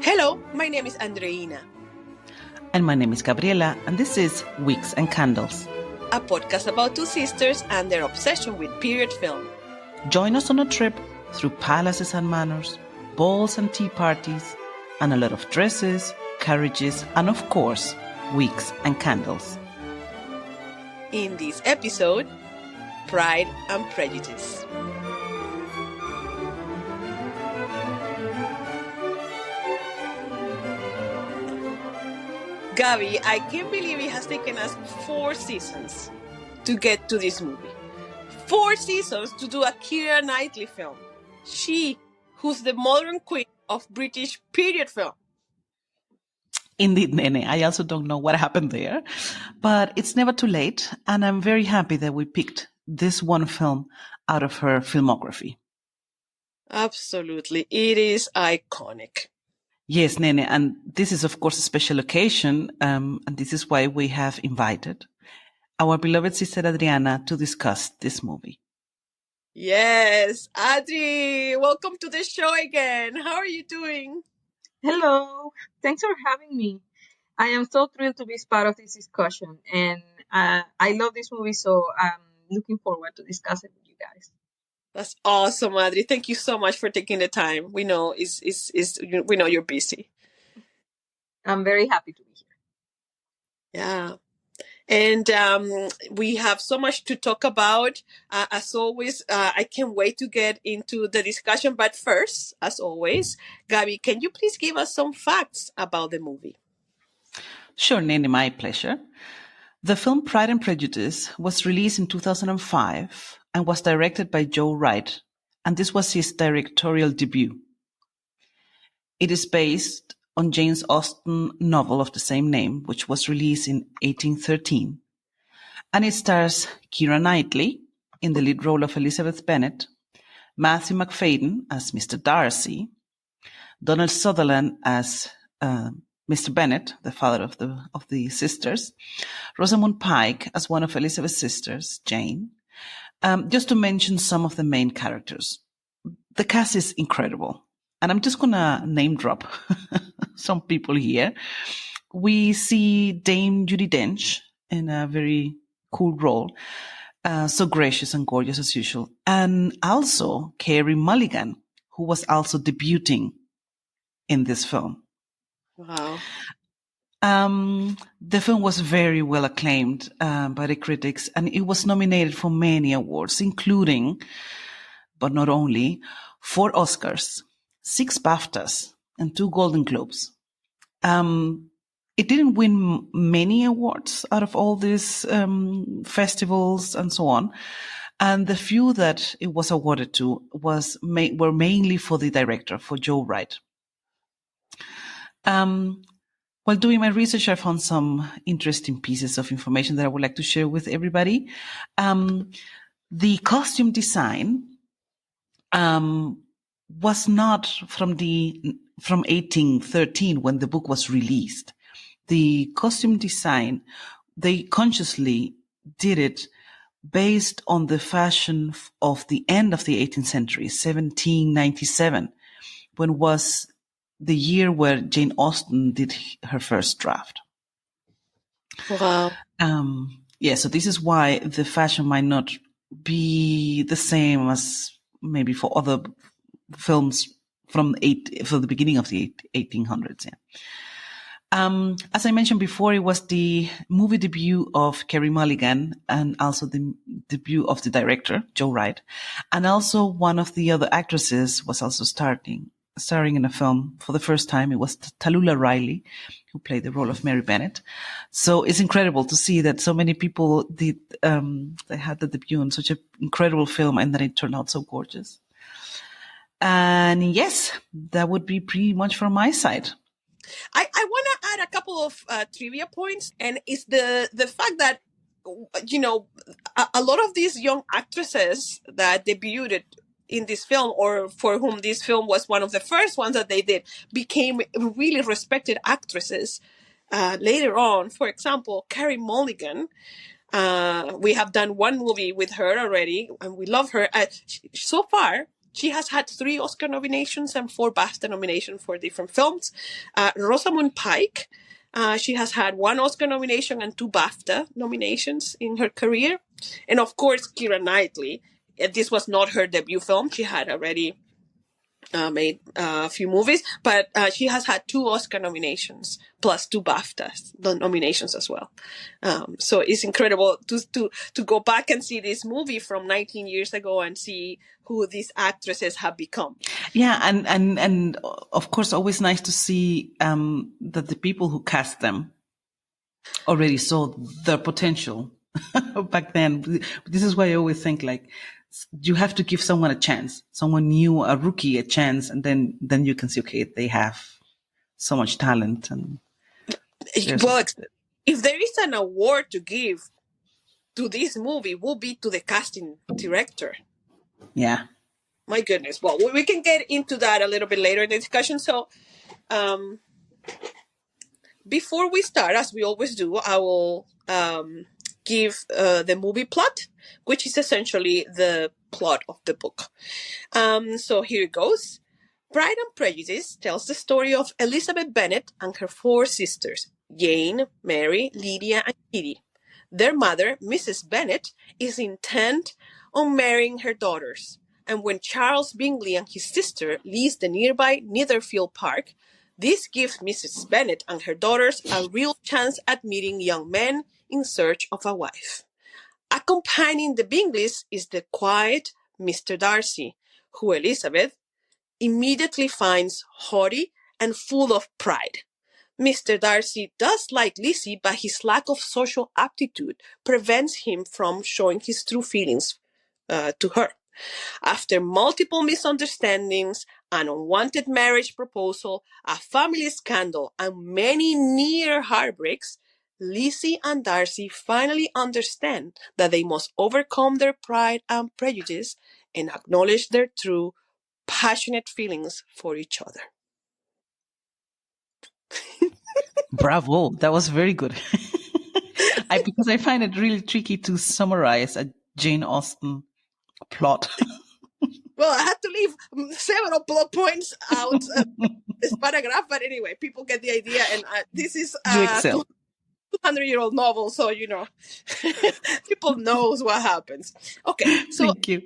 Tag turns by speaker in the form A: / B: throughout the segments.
A: Hello, my name is Andreina.
B: And my name is Gabriela, and this is Wigs and Candles,
A: a podcast about two sisters and their obsession with period film.
B: Join us on a trip through palaces and manors, balls and tea parties, and a lot of dresses, carriages, and of course, wigs and candles.
A: In this episode, Pride and Prejudice. Gaby, I can't believe it has taken us 4 seasons to get to this movie. 4 seasons to do a Keyra Knightley film. She, who's the modern queen of British period film.
B: Indeed, Nene. I also don't know what happened there, but it's never too late, and I'm very happy that we picked this one film out of her filmography.
A: Absolutely. It is iconic.
B: Yes, Nene, and this is, of course, a special occasion, and this is why we have invited our beloved sister Andreina to discuss this movie.
A: Yes, Adri, welcome to the show again. How are you doing?
C: Hello, thanks for having me. I am so thrilled to be part of this discussion, and I love this movie, so I'm looking forward to discuss it with you guys.
A: That's awesome, Adri. Thank you so much for taking the time. We know we know you're busy.
C: I'm very happy to be here.
A: Yeah. And we have so much to talk about. As always, I can't wait to get into the discussion. But first, as always, Gaby, can you please give us some facts about the movie?
B: Sure, Nene, my pleasure. The film Pride and Prejudice was released in 2005 and was directed by Joe Wright, and this was his directorial debut. It is based on Jane Austen novel of the same name, which was released in 1813. And it stars Keyra Knightley in the lead role of Elizabeth Bennet, Matthew Macfadyen as Mr. Darcy, Donald Sutherland as Mr. Bennet, the father of the sisters, Rosamund Pike as one of Elizabeth's sisters, Jane, just to mention some of the main characters. The cast is incredible. And I'm just going to name drop some people here. We see Dame Judi Dench in a very cool role, so gracious and gorgeous as usual. And also Carey Mulligan, who was also debuting in this film.
A: Wow.
B: The film was very well acclaimed by the critics, and it was nominated for many awards, including, but not only, 4 Oscars, 6 BAFTAs, and 2 Golden Globes. It didn't win many awards out of all these festivals and so on. And the few that it was awarded to were mainly for the director, for Joe Wright. While doing my research, I found some interesting pieces of information that I would like to share with everybody. The costume design was not from 1813 when the book was released. The costume design, they consciously did it based on the fashion of the end of the 18th century, 1797, when was the year where Jane Austen did her first draft.
A: Wow.
B: So this is why the fashion might not be the same as maybe for other films from the beginning of the 1800s. Yeah. As I mentioned before, it was the movie debut of Carey Mulligan and also the debut of the director, Joe Wright. And also one of the other actresses was also starring in a film for the first time. It was Tallulah Riley, who played the role of Mary Bennet. So it's incredible to see that so many people they had the debut on such an incredible film and that it turned out so gorgeous. And yes, that would be pretty much from my side.
A: I want to add a couple of trivia points, and it's the fact that, you know, a lot of these young actresses that debuted in this film, or for whom this film was one of the first ones that they did, became really respected actresses later on. For example, Carey Mulligan. We have done one movie with her already, and we love her. So far, She has had 3 Oscar nominations and 4 BAFTA nominations for different films. Rosamund Pike, she has had 1 Oscar nomination and 2 BAFTA nominations in her career. And of course, Keyra Knightley. This was not her debut film. She had already made a few movies, but she has had 2 Oscar nominations plus 2 BAFTA nominations as well. So it's incredible to go back and see this movie from 19 years ago and see who these actresses have become.
B: Yeah, and of course, always nice to see that the people who cast them already saw their potential back then. This is why I always think, like, you have to give someone a chance, someone new, a rookie, a chance, and then you can see, okay, they have so much talent. And
A: well, if there is an award to give to this movie, will be to the casting director.
B: Yeah.
A: My goodness. Well, we can get into that a little bit later in the discussion. So, before we start, as we always do, I will give the movie plot, which is essentially the plot of the book. So here it goes. Pride and Prejudice tells the story of Elizabeth Bennet and her 4 sisters, Jane, Mary, Lydia, and Kitty. Their mother, Mrs. Bennet, is intent on marrying her daughters. And when Charles Bingley and his sister lease the nearby Netherfield Park, this gives Mrs. Bennet and her daughters a real chance at meeting young men in search of a wife. Accompanying the Bingleys is the quiet Mr. Darcy, who Elizabeth immediately finds haughty and full of pride. Mr. Darcy does like Lizzie, but his lack of social aptitude prevents him from showing his true feelings to her. After multiple misunderstandings, an unwanted marriage proposal, a family scandal, and many near heartbreaks, Lizzie and Darcy finally understand that they must overcome their pride and prejudice and acknowledge their true, passionate feelings for each other.
B: Bravo. That was very good. Because I find it really tricky to summarize a Jane Austen plot.
A: Well, I had to leave several plot points out this paragraph, but anyway, people get the idea, and this is a 200-year-old novel, so, people knows what happens. Okay, so
B: Thank you.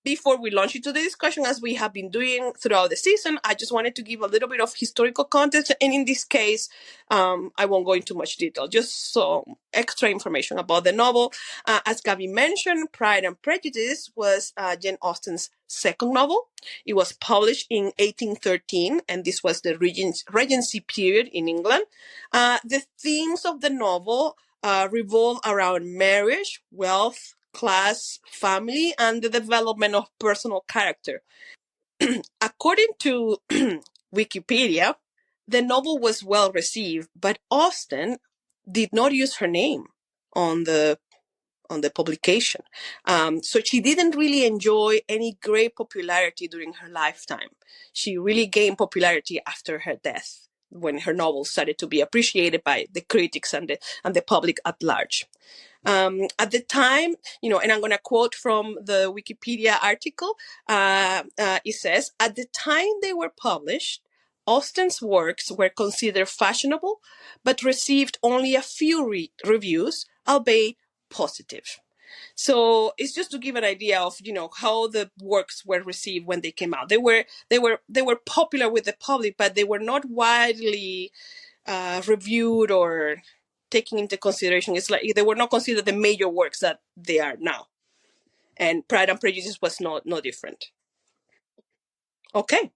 A: Before we launch into the discussion, as we have been doing throughout the season, I just wanted to give a little bit of historical context. And in this case, I won't go into much detail, just some extra information about the novel. As Gaby mentioned, Pride and Prejudice was Jane Austen's second novel. It was published in 1813, and this was the Regency period in England. The themes of the novel revolve around marriage, wealth, class, family, and the development of personal character. According to Wikipedia, the novel was well received, but Austen did not use her name on the publication. So she didn't really enjoy any great popularity during her lifetime. She really gained popularity after her death, when her novels started to be appreciated by the critics and the public at large. At the time, and I'm going to quote from the Wikipedia article, it says, at the time they were published, Austen's works were considered fashionable, but received only a few reviews, albeit positive. So it's just to give an idea of, how the works were received when they came out. They were popular with the public, but they were not widely reviewed or taking into consideration. It's like they were not considered the major works that they are now. And Pride and Prejudice was no different. Okay.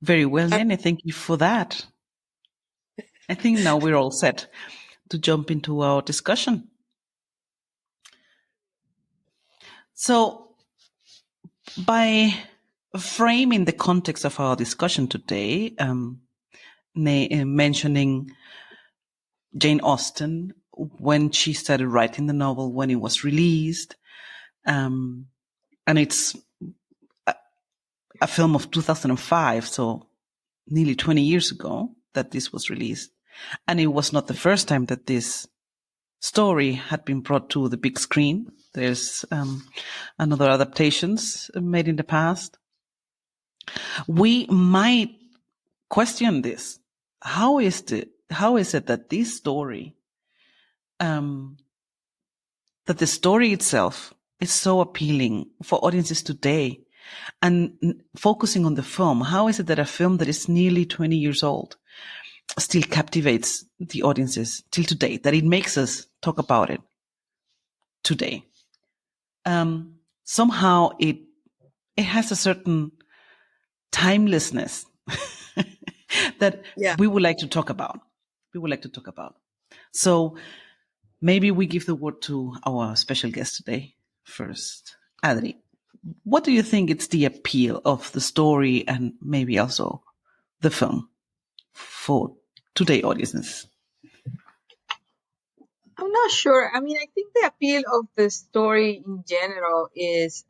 B: Very well, Nene. Thank you for that. I think now we're all set to jump into our discussion. So, by framing the context of our discussion today, mentioning Jane Austen, when she started writing the novel, when it was released, and it's a film of 2005, so nearly 20 years ago that this was released. And it was not the first time that this story had been brought to the big screen. There's another adaptations made in the past. We might question this. How is it that this story, that the story itself is so appealing for audiences today, and focusing on the film? How is it that a film that is nearly 20 years old still captivates the audiences till today, that it makes us talk about it today? Somehow it has a certain timelessness that we would like to talk about. So maybe we give the word to our special guest today first. Adri, what do you think it's the appeal of the story and maybe also the film for today audiences?
C: I'm not sure. I mean, I think the appeal of the story in general is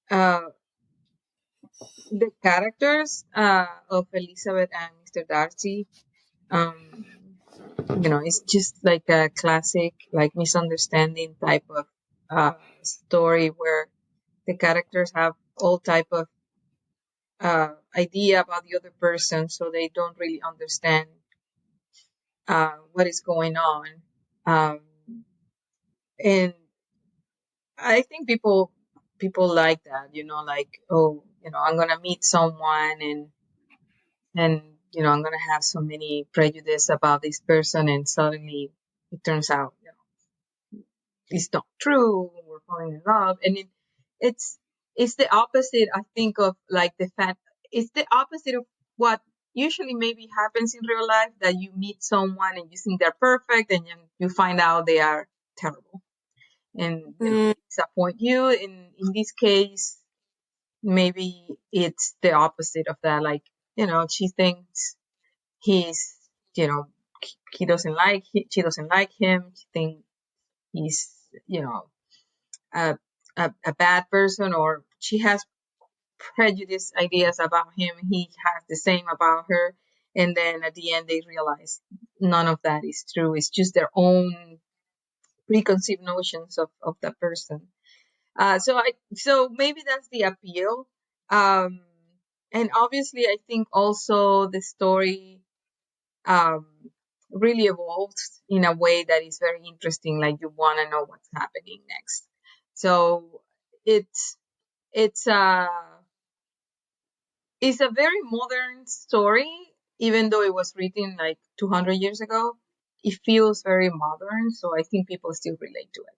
C: the characters of Elizabeth and Mr. Darcy. It's just like a classic, like, misunderstanding type of story where the characters have all type of idea about the other person, so they don't really understand what is going on. And I think people like that, like, oh, I'm gonna meet someone and I'm gonna have so many prejudice about this person, and suddenly it turns out it's not true. We're falling in love, and it's the opposite. I think of like the fact it's the opposite of what usually maybe happens in real life, that you meet someone and you think they're perfect, and you find out they are terrible, and disappoint you. In this case, maybe it's the opposite of that. Like, she thinks he's, he doesn't like she doesn't like him. She thinks he's, a bad person, or she has prejudiced ideas about him. He has the same about her. And then at the end, they realize none of that is true. It's just their own preconceived notions of that person. So maybe that's the appeal. And obviously, I think also the story really evolves in a way that is very interesting. Like, you want to know what's happening next. So it's a very modern story, even though it was written like 200 years ago. It feels very modern, so I think people still relate to it.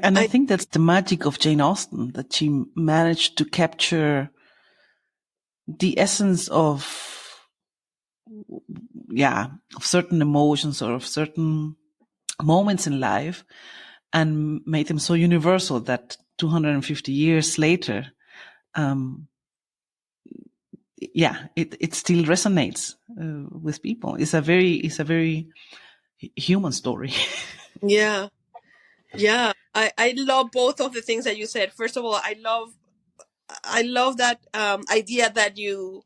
B: And I think that's the magic of Jane Austen, that she managed to capture the essence of certain emotions or of certain moments in life, and made them so universal that 250 years later, it still resonates with people. It's a very human story.
A: Yeah. I love both of the things that you said. First of all, I love that idea that you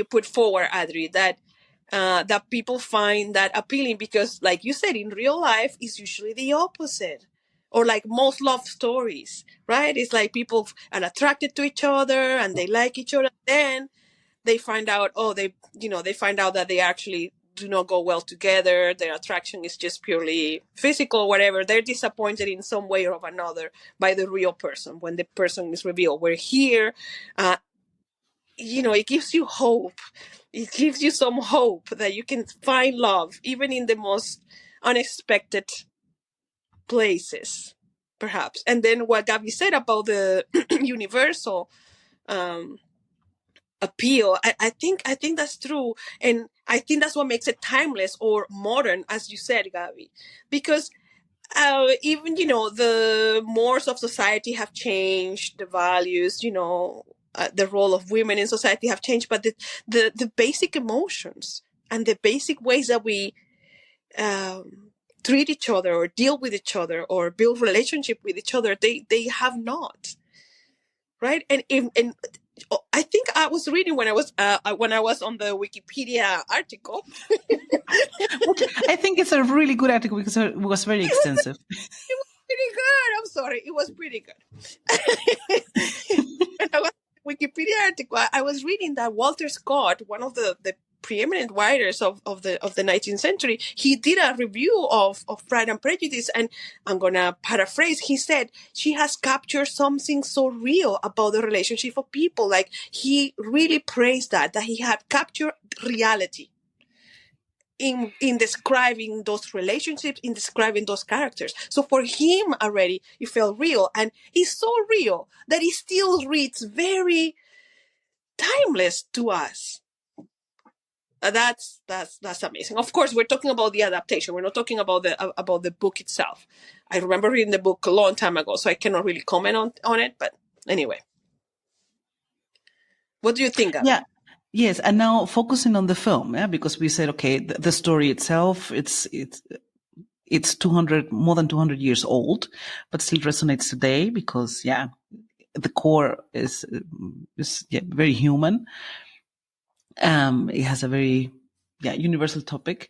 A: put forward, Adri, that people find that appealing, because, like you said, in real life it's usually the opposite. Or like most love stories, right? It's like people are attracted to each other and they like each other. Then they find out, they find out that they actually do not go well together. Their attraction is just purely physical, whatever. They're disappointed in some way or another by the real person when the person is revealed. We're here, it gives you hope. It gives you some hope that you can find love even in the most unexpected places, perhaps. And then what Gaby said about the universal appeal, I think that's true, and I think that's what makes it timeless or modern, as you said, Gaby, because even the mores of society have changed, the values, the role of women in society have changed, but the basic emotions and the basic ways that we treat each other or deal with each other or build relationship with each other, they have not, right? And I think I was reading when I was on the Wikipedia article.
B: Which I think it's a really good article because it was very extensive.
A: It was pretty good. I'm sorry, it was pretty good. When I was Wikipedia article, I was reading that Walter Scott, one of the preeminent writers of the 19th century, he did a review of Pride and Prejudice, and I'm gonna paraphrase. He said she has captured something so real about the relationship of people. Like, he really praised that he had captured reality in describing those relationships, in describing those characters. So for him already, it felt real, and it's so real that it still reads very timeless to us. That's amazing. Of course, we're talking about the adaptation. We're not talking about the book itself. I remember reading the book a long time ago, so I cannot really comment on it. But anyway, what do you think, Gaby?
B: Yeah. Yes. And now focusing on the film, because we said, okay, the story itself, it's more than 200 years old, but still resonates today because, the core is very human. It has a very, universal topic.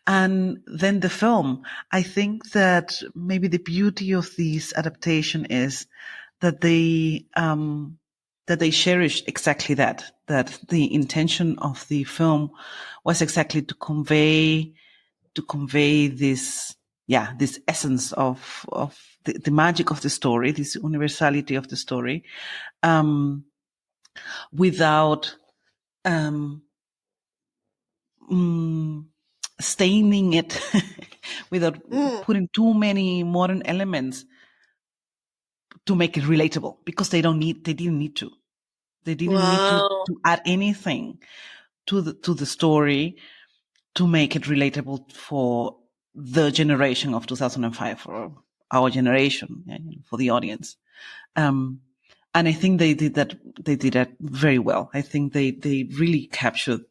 B: And then the film, I think that maybe the beauty of this adaptation is that they cherished exactly that the intention of the film was exactly to convey this, this essence of the magic of the story, this universality of the story, without, staining it, without putting too many modern elements to make it relatable, because they didn't need to. They didn't need
A: Wow.
B: to add anything to the story to make it relatable for the generation of 2005, or our generation, for the audience. And I think they did that very well. I think they really captured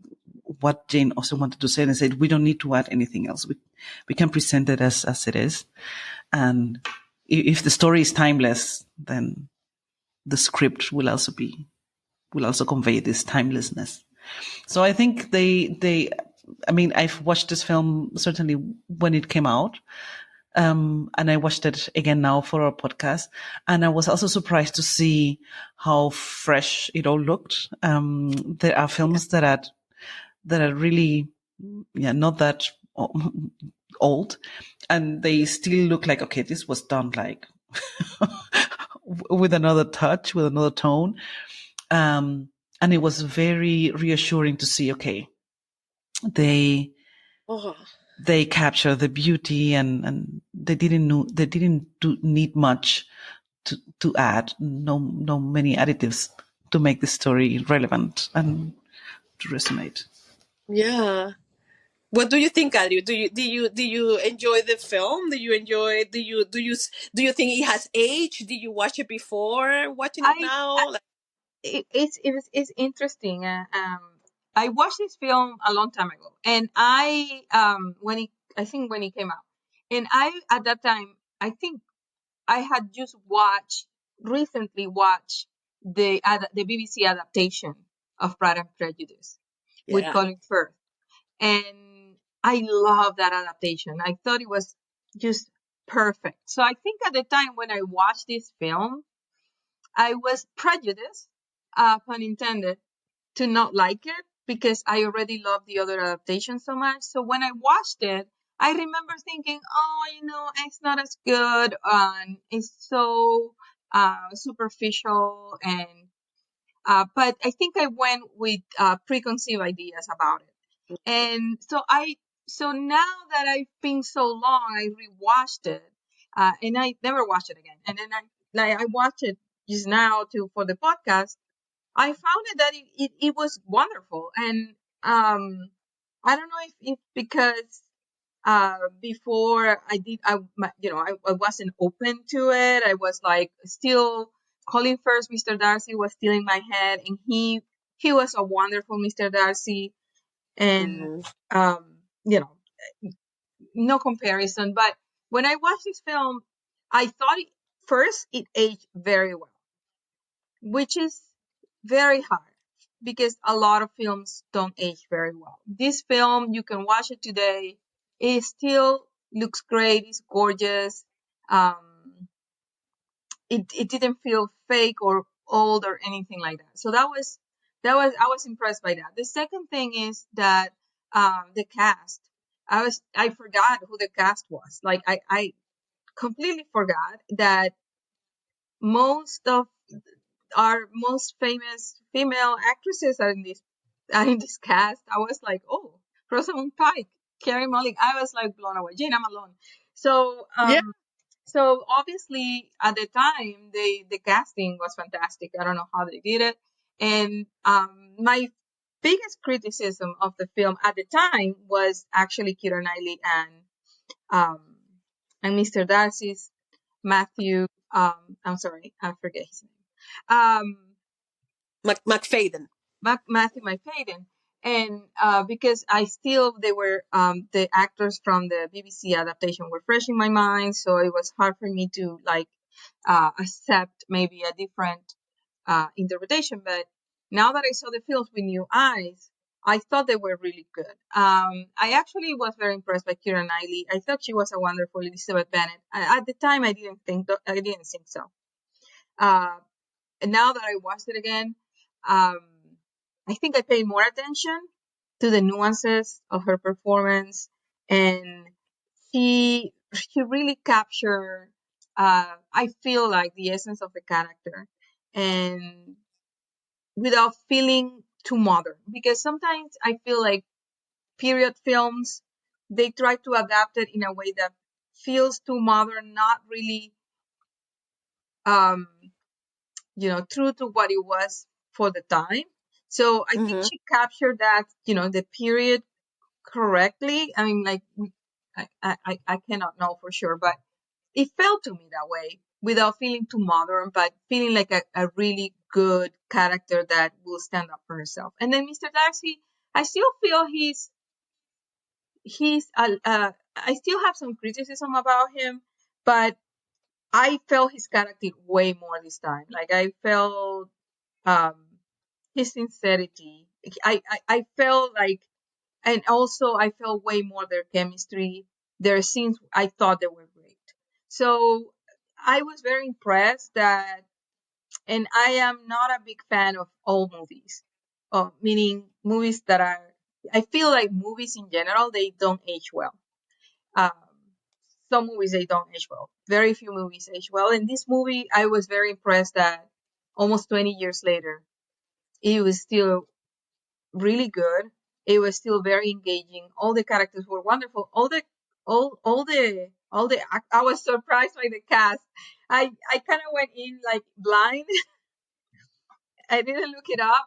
B: what Jane also wanted to say, and said, we don't need to add anything else. We can present it as it is. And if the story is timeless, then the script will also convey this timelessness. So I think I've watched this film certainly when it came out. And I watched it again now for our podcast. And I was also surprised to see how fresh it all looked. There are films that are really, not that old, and they still look like, okay, this was done like with another touch, with another tone. And it was very reassuring to see, okay, they capture the beauty, and they didn't need much to add, no many additives to make the story relevant and to resonate.
A: Yeah. What do you think, Adri? Do you enjoy the film? Do you think it has aged? Did you watch it before watching it
C: I
A: now?
C: it's interesting. I watched this film a long time ago, and I think when it came out, and at that time I think I had just recently watched the BBC adaptation of Pride and Prejudice with
A: Yeah.
C: Colin Firth, and I love that adaptation. I thought it was just perfect. So I think at the time when I watched this film, I was prejudiced, pun intended, to not like it because I already loved the other adaptation so much. So when I watched it, I remember thinking, oh, it's not as good, and it's so superficial, and but I think I went with preconceived ideas about it, and so now that I've been so long, I rewatched it, and I never watched it again, and then I watched it just now for the podcast. I found it that it was wonderful, and I don't know if because before I wasn't open to it. I was like still calling first. Mr. Darcy was still in my head, and he was a wonderful Mr. Darcy, and
A: Mm-hmm.
C: you know, no comparison. But when I watched this film, I thought first it aged very well, which is very hard because a lot of films don't age very well. This film, you can watch it today. It still looks great. It's gorgeous. It didn't feel fake or old or anything like that. So I was impressed by that. The second thing is that the cast. I forgot who the cast was. Like I completely forgot that most of our most famous female actresses are in this cast. I was like, oh, Rosamund Pike, Carey Mulligan. I was like blown away. Jane, I'm alone. So
A: Yeah.
C: so obviously at the time the casting was fantastic. I don't know how they did it. And my biggest criticism of the film at the time was actually Keyra Knightley um and Mr. Darcy's Matthew. I'm sorry, I forget his name.
A: McFadden.
C: Matthew McFadden. And because they were the actors from the BBC adaptation were fresh in my mind, so it was hard for me to like accept maybe a different interpretation. But now that I saw the films with new eyes, I thought they were really good. I actually was very impressed by Keyra Knightley. I thought she was a wonderful Elizabeth Bennet. At the time, I didn't think so. And now that I watched it again, I think I paid more attention to the nuances of her performance, and she really captured. I feel like the essence of the character, and without feeling too modern. Because sometimes I feel like period films they try to adapt it in a way that feels too modern, not really um, true to what it was for the time. So I think she captured that, the period correctly. I mean, like I cannot know for sure, but it felt to me that way without feeling too modern, but feeling like a really good character that will stand up for herself. And then Mr. Darcy, I still feel I still have some criticism about him, but I felt his character way more this time. Like I felt um, his sincerity. I felt like, and also I felt way more their chemistry. Their scenes, I thought they were great. So I was very impressed that, and I am not a big fan of old movies, meaning movies that are, I feel like movies in general, they don't age well. Um, some movies, they don't age well. Very few movies age well. In this movie, I was very impressed that almost 20 years later, it was still really good. It was still very engaging. All the characters were wonderful. I was surprised by the cast. I kind of went in like blind. I didn't look it up.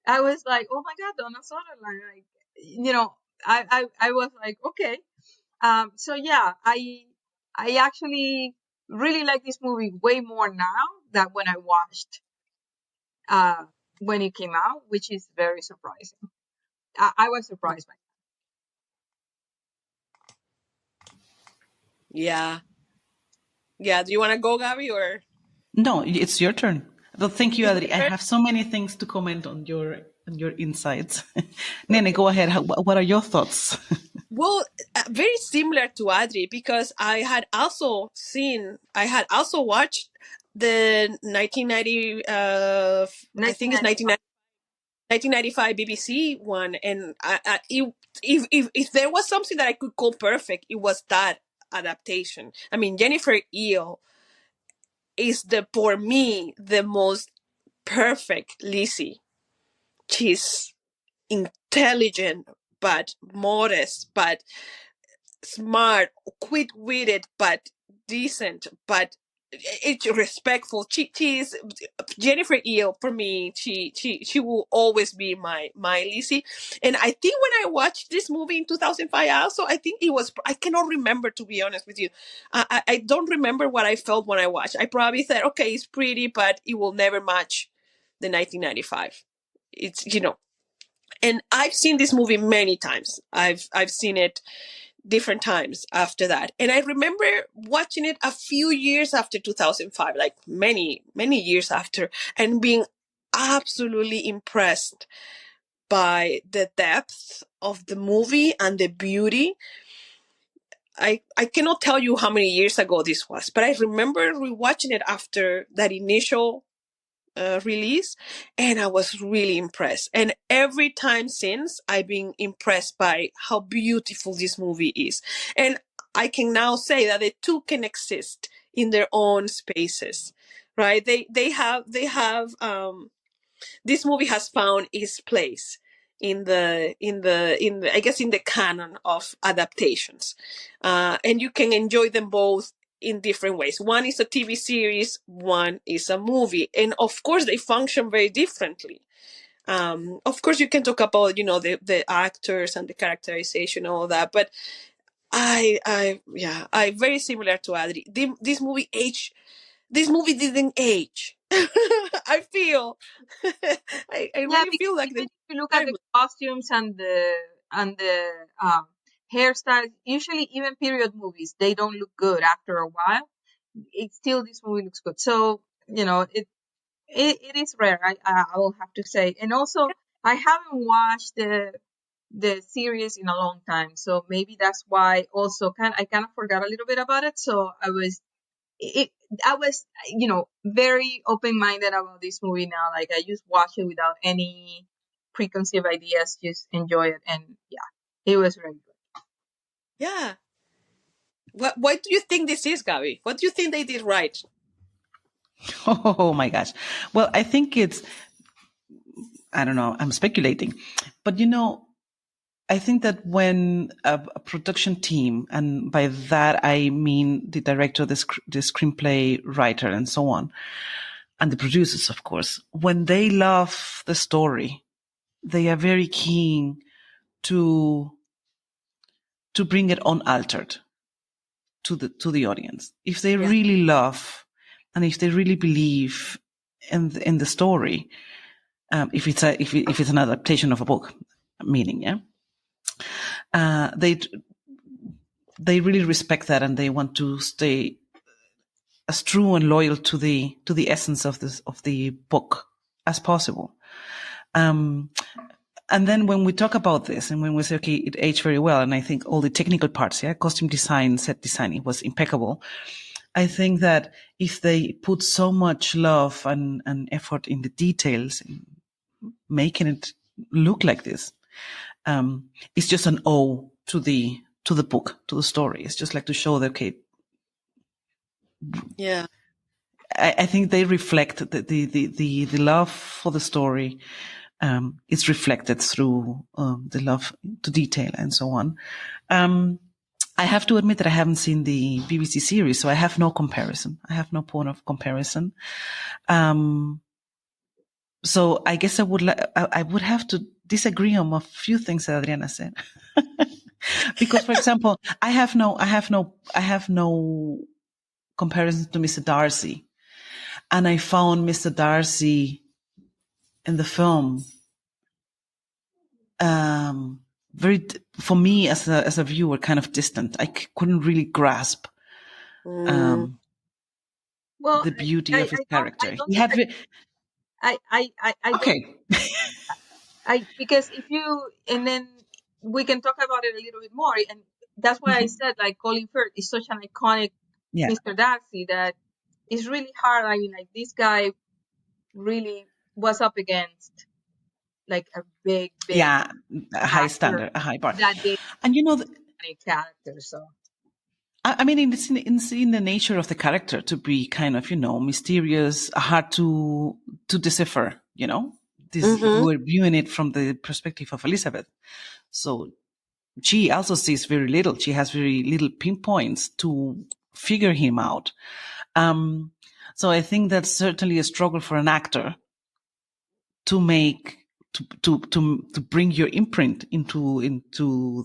C: I was like, oh my god, Donna Sutherland. Like, I was like, okay. So yeah, I actually really like this movie way more now than when I watched when it came out, which is very surprising. I was surprised by it.
A: Yeah. Yeah. Do you want to go, Gaby, or?
B: No, it's your turn. Well, thank you,
A: It's
B: Adri. I
A: my turn?
B: have so many things to comment on your insights. Nene, go ahead. What are your thoughts?
A: Well, very similar to Adri, because I had also watched the 1990, I think it's
C: 1995.
A: 1995 BBC one, and if there was something that I could call perfect, it was that adaptation. I mean, Jennifer Eel is for me the most perfect Lizzie. She's intelligent, but modest, but smart, quick-witted, but decent, but it's respectful. She's Jennifer Eel for me. She will always be my Lizzie. And I think when I watched this movie in 2005, I think it was, I cannot remember, to be honest with you. I don't remember what I felt when I watched. I probably said, okay, it's pretty, but it will never match the 1995. It's, and I've seen this movie many times. I've seen it different times after that. And I remember watching it a few years after 2005, like many, many years after, and being absolutely impressed by the depth of the movie and the beauty. I cannot tell you how many years ago this was, but I remember rewatching it after that initial release, and I was really impressed. And every time since, I've been impressed by how beautiful this movie is. And I can now say that the two can exist in their own spaces, right? This movie has found its place in the I guess in the canon of adaptations, and you can enjoy them both in different ways. One is a TV series, one is a movie, and of course they function very differently. Of course, you can talk about the actors and the characterization, all that, but I very similar to Adri. This movie didn't age. I feel. I
C: Yeah,
A: really
C: because
A: feel like
C: even
A: the
C: if you look at the costumes and the hairstyles, usually even period movies, they don't look good after a while. It still this movie looks good. So it is rare. I will have to say, and also I haven't watched the series in a long time, so maybe that's why also I kind of forgot a little bit about it. So it I was very open minded about this movie now. Like I just watch it without any preconceived ideas, just enjoy it, and yeah, it was very good.
A: Yeah. What do you think this is, Gaby? What do you think they did right?
B: Oh my gosh. Well, I think I don't know, I'm speculating, but I think that when a production team, and by that I mean the director, the screenplay writer, and so on, and the producers, of course, when they love the story, they are very keen to bring it unaltered to the audience. If they
A: Yeah.
B: really love, and if they really believe in the story, if it's an adaptation of a book, meaning, yeah, they really respect that, and they want to stay as true and loyal to the essence of the book as possible. And then when we talk about this, and when we say, okay, it aged very well, and I think all the technical parts, yeah, costume design, set design, it was impeccable. I think that if they put so much love and effort in the details, in making it look like this, it's just an ode to the book, to the story. It's just like to show that, okay,
A: Yeah.
B: I think they reflect the love for the story. It's reflected through the love to detail and so on. I have to admit that I haven't seen the BBC series, so I have no comparison. I have no point of comparison. So I guess I would have to disagree on a few things that Adriana said. Because, for example, I have no comparison to Mr. Darcy. And I found Mr. Darcy in the film for me as a viewer, kind of distant. I couldn't really grasp
C: Well,
B: the beauty of his character.
C: I don't
B: He
C: think
B: had
C: I don't
B: okay.
C: because if you, and then we can talk about it a little bit more, and that's why I said like Colin Firth is such an iconic
B: Yeah.
C: Mr. Darcy that it's really hard. I mean, like this guy really was up against like a big
B: Yeah, a high
C: actor
B: standard, a high bar.
C: that did
B: And
C: a character. So
B: I mean, it's in the nature of the character to be kind of, mysterious, hard to decipher, This, we're viewing it from the perspective of Elizabeth. So she also sees very little. She has very little pinpoints to figure him out. So I think that's certainly a struggle for an actor to make, to bring your imprint into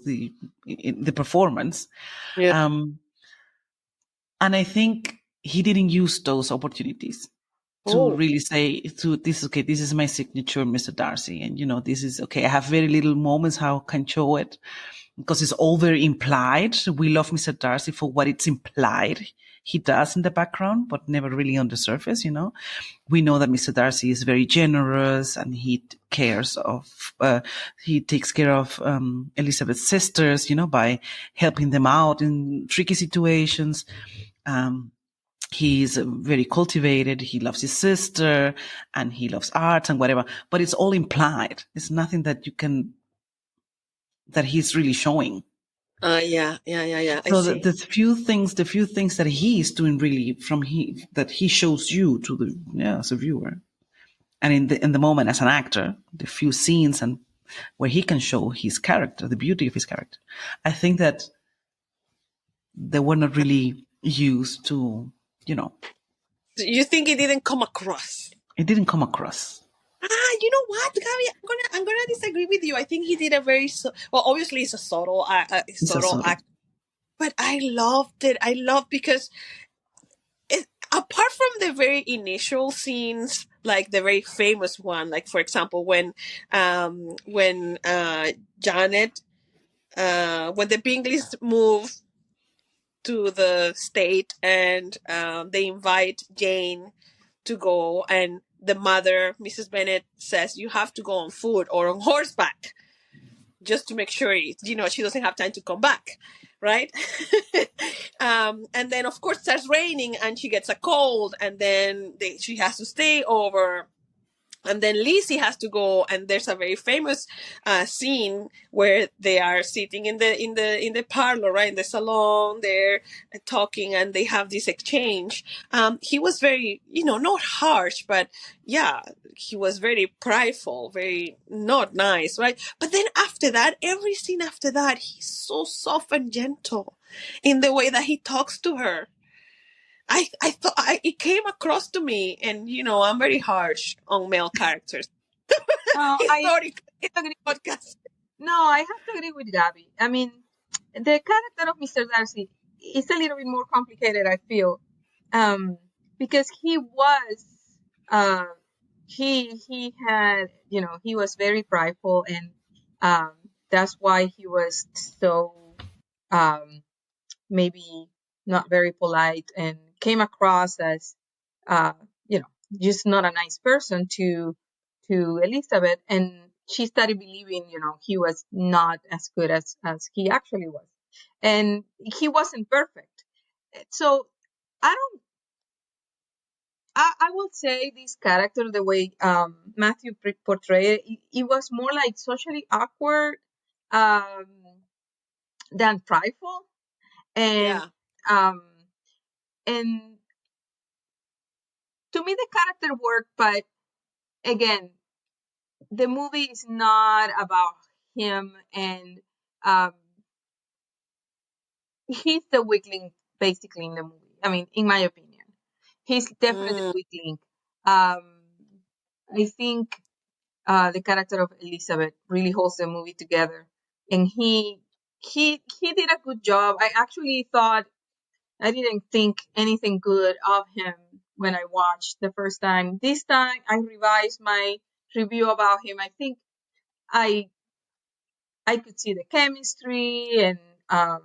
B: the performance.
A: Yeah.
B: And I think he didn't use those opportunities. to really say to this, okay, this is my signature, Mr. Darcy. And, this is okay. I have very little moments how I can show it because it's all very implied. We love Mr. Darcy for what it's implied he does in the background, but never really on the surface, We know that Mr. Darcy is very generous and he takes care of Elizabeth's sisters, by helping them out in tricky situations. He's very cultivated. He loves his sister and he loves art and whatever, but it's all implied. It's nothing that that he's really showing.
A: Yeah.
B: So
A: I see.
B: the few things that he is doing really that he shows you to as a viewer, and in the moment as an actor, the few scenes and where he can show his character, the beauty of his character, I think that they were not really used to,
A: You think it didn't come across?
B: It didn't come across.
A: You know what, Gaby? I'm gonna disagree with you. I think he did a very well. Obviously, it's a subtle act, but I loved it. I loved because apart from the very initial scenes, like the very famous one, like for example, when Janet, when the Bingleys move to the state and they invite Jane to go, and the mother, Mrs. Bennet, says you have to go on foot or on horseback just to make sure she doesn't have time to come back, right? And then of course it starts raining and she gets a cold, and then she has to stay over. And then Lizzie has to go, and there's a very famous scene where they are sitting in the parlor, right, in the salon. They're talking, and they have this exchange. He was very, not harsh, but yeah, he was very prideful, very not nice, right? But then after that, every scene after that, he's so soft and gentle in the way that he talks to her. I thought it came across to me, and I'm very harsh on male characters.
C: I agree.
A: Podcast.
C: No, I have to agree with Gaby. I mean, the character of Mr. Darcy is a little bit more complicated, I feel, because he was, he had, he was very prideful, and that's why he was so maybe not very polite and came across as just not a nice person to Elizabeth, and she started believing he was not as good as he actually was, and he wasn't perfect. So I will say this character, the way Matthew portrayed it was more like socially awkward than prideful, and and to me the character worked, but again, the movie is not about him, and he's the weakling basically in the movie. I mean, in my opinion, he's definitely the weakling. I think the character of Elizabeth really holds the movie together, and he did a good job. I didn't think anything good of him when I watched the first time. This time I revised my review about him. I think I could see the chemistry, and I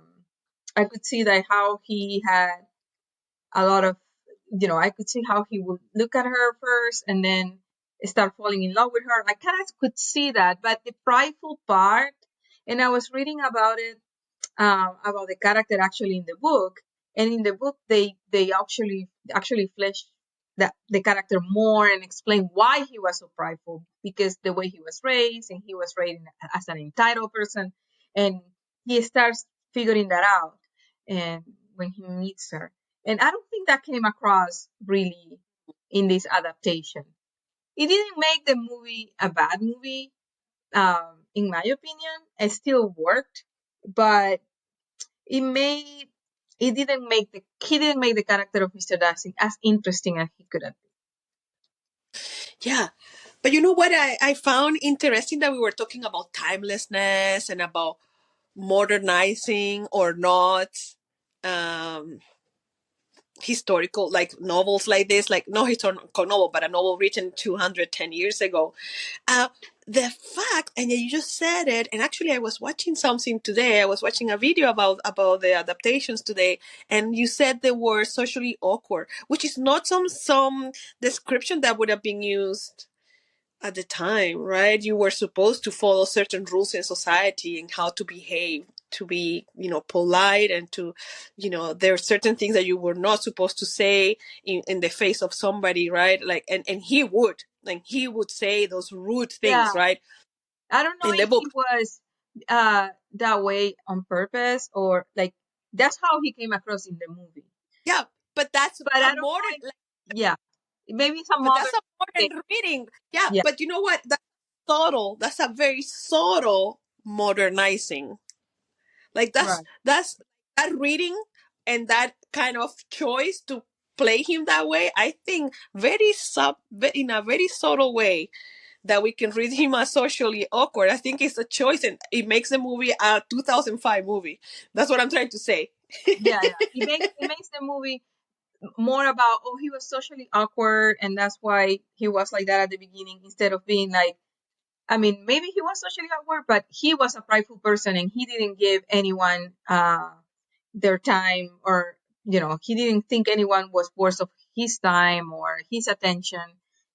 C: could see that how he had a lot of, I could see how he would look at her first and then start falling in love with her. I kind of could see that, but the prideful part, and I was reading about it, about the character actually in the book, and in the book they actually flesh the character more and explain why he was so prideful, because the way he was raised, and he was raised as an entitled person, and he starts figuring that out, and when he meets her, and I don't think that came across really in this adaptation. It didn't make the movie a bad movie, in my opinion. It still worked, but he didn't make the character of Mr. Darcy as interesting as he could have been.
A: Yeah. But you know what I found interesting, that we were talking about timelessness and about modernizing or not historical, like novels like this, like no historical novel, but a novel written 210 years ago. Uh, the fact, and you just said it, and actually I was watching something today. I was watching a video about the adaptations today, and you said they were socially awkward, which is not some description that would have been used at the time, right? You were supposed to follow certain rules in society and how to behave, to be, polite, and to, there are certain things that you were not supposed to say in the face of somebody, right? Like, and he would say those rude
C: Yeah.
A: things, right?
C: I don't know
A: In the
C: if he
A: book.
C: was that way on purpose, or like that's how he came across in the movie.
A: Yeah, but that's
C: But I
A: a
C: don't know
A: modern,
C: if, yeah, maybe some
A: but
C: other
A: that's a
C: thing.
A: modern reading. Yeah,
C: Yeah,
A: but you know what? That's subtle. That's a very subtle modernizing. Like
C: right.
A: that's that reading and that kind of choice to play him that way. I think in a very subtle way that we can read him as socially awkward. I think it's a choice, and it makes the movie a 2005 movie. That's what I'm trying to say.
C: Yeah, yeah. It makes the movie more about, oh, he was socially awkward and that's why he was like that at the beginning, instead of being like, I mean, maybe he was socially awkward, but he was a prideful person and he didn't give anyone their time, or he didn't think anyone was worth of his time or his attention.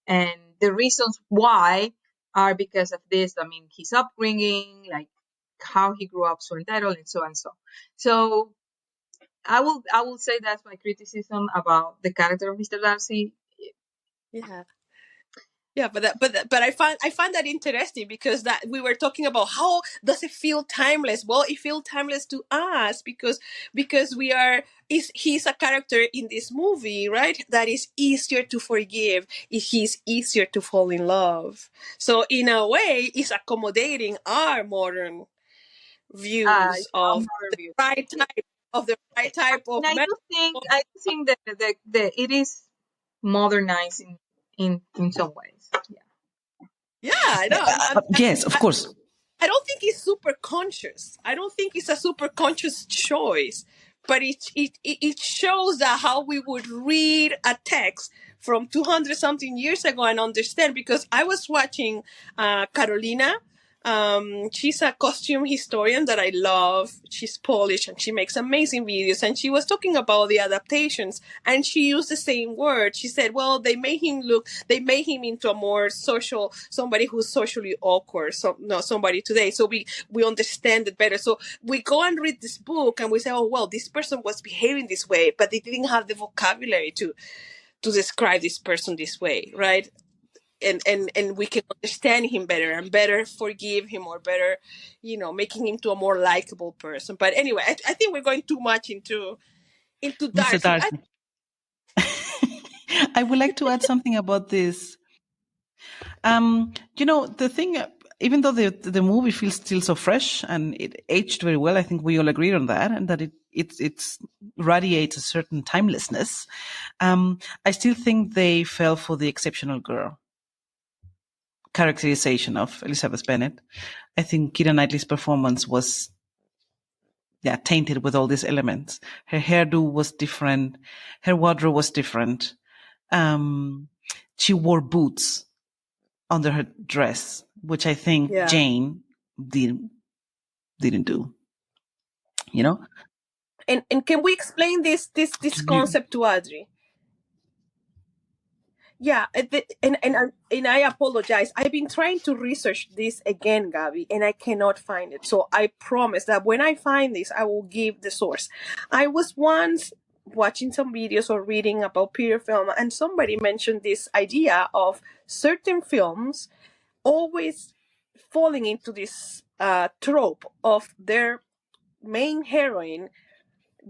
C: And the reasons why are because of this. I mean, his upbringing, like how he grew up so entitled and so on and so. So I will say that's my criticism about the character of Mr. Darcy.
A: Yeah. Yeah, but I find that interesting, because that we were talking about how does it feel timeless. Well, it feels timeless to us because he's a character in this movie, right? That is easier to forgive if he's easier to fall in love. So in a way, it's accommodating our modern views
C: It's a
A: of
C: modern
A: the
C: view.
A: right type of the right type
C: And
A: of
C: I
A: men.
C: do think that it is modernized in some ways. Yeah.
A: Yeah, I know.
B: Yes, of course.
A: I don't think it's super conscious. I don't think it's a super conscious choice, but it shows that how we would read a text from 200 something years ago and understand. Because I was watching Karolina. She's a costume historian that I love. She's Polish and she makes amazing videos. And she was talking about the adaptations, and she used the same word. She said, well, they made him into a more social, somebody who's socially awkward. So no, somebody today. So we understand it better. So we go and read this book and we say, oh, well, this person was behaving this way, but they didn't have the vocabulary to describe this person this way, right? And we can understand him better and better forgive him, or better, making him to a more likable person. But anyway, I think we're going too much into
B: Mr.
A: Darcy.
B: Darcy. I would like to add something about this. The thing, even though the movie feels still so fresh and it aged very well, I think we all agree on that, and that it's radiates a certain timelessness. I still think they fell for the exceptional girl characterization of Elizabeth Bennet. I think Keyra Knightley's performance was, tainted with all these elements. Her hairdo was different. Her wardrobe was different. She wore boots under her dress, which I think
A: Yeah.
B: Jane didn't do.
A: And can we explain this concept to Audrey? Yeah, and I apologize. I've been trying to research this again, Gaby, and I cannot find it. So I promise that when I find this, I will give the source. I was once watching some videos or reading about period film, and somebody mentioned this idea of certain films always falling into this trope of their main heroine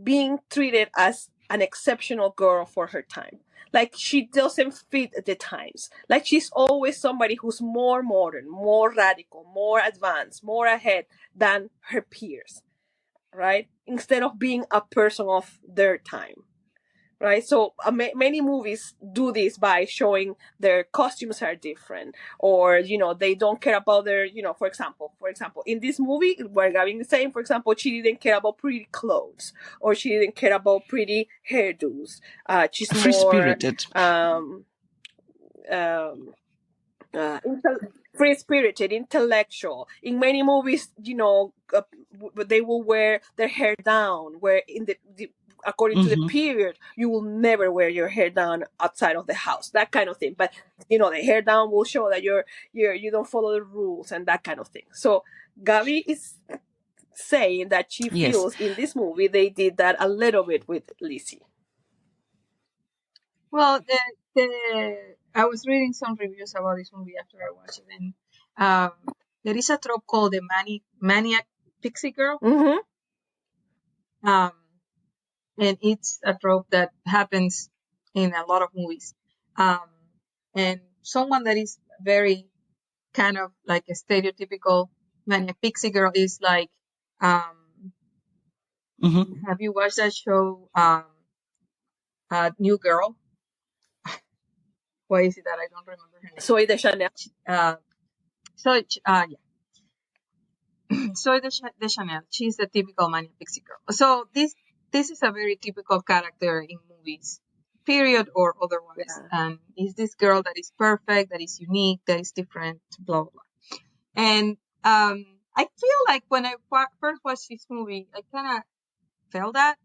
A: being treated as an exceptional girl for her time. Like she doesn't fit the times. Like she's always somebody who's more modern, more radical, more advanced, more ahead than her peers, right? Instead of being a person of their time, right? So many movies do this by showing their costumes are different, or they don't care about their, for example, in this movie we're having the same. For example, she didn't care about pretty clothes, or she didn't care about pretty hairdos. She's
B: Free
A: more
B: spirited.
A: um, free spirited, intellectual. In many movies, they will wear their hair down, where in the according to the period, you will never wear your hair down outside of the house, that kind of thing. But the hair down will show that you don't follow the rules and that kind of thing. So Gaby is saying that she
B: Yes.
A: feels in this movie they did that a little bit with Lizzie.
C: Well, I was reading some reviews about this movie after I watched it, and there is a trope called the maniac Pixie girl.
A: Mm-hmm.
C: And it's a trope that happens in a lot of movies. And someone that is very kind of like a stereotypical maniac Pixie girl is like, have you watched that show, New Girl? Why is it that I don't remember her name?
A: Zoe Deschanel.
C: Yeah. Zoe Deschanel. She's the typical maniac Pixie girl. So this is a very typical character in movies, period or otherwise.
A: Yeah.
C: And is this girl that is perfect, that is unique, that is different, blah, blah, blah. And I feel like when I first watched this movie, I kind of felt that.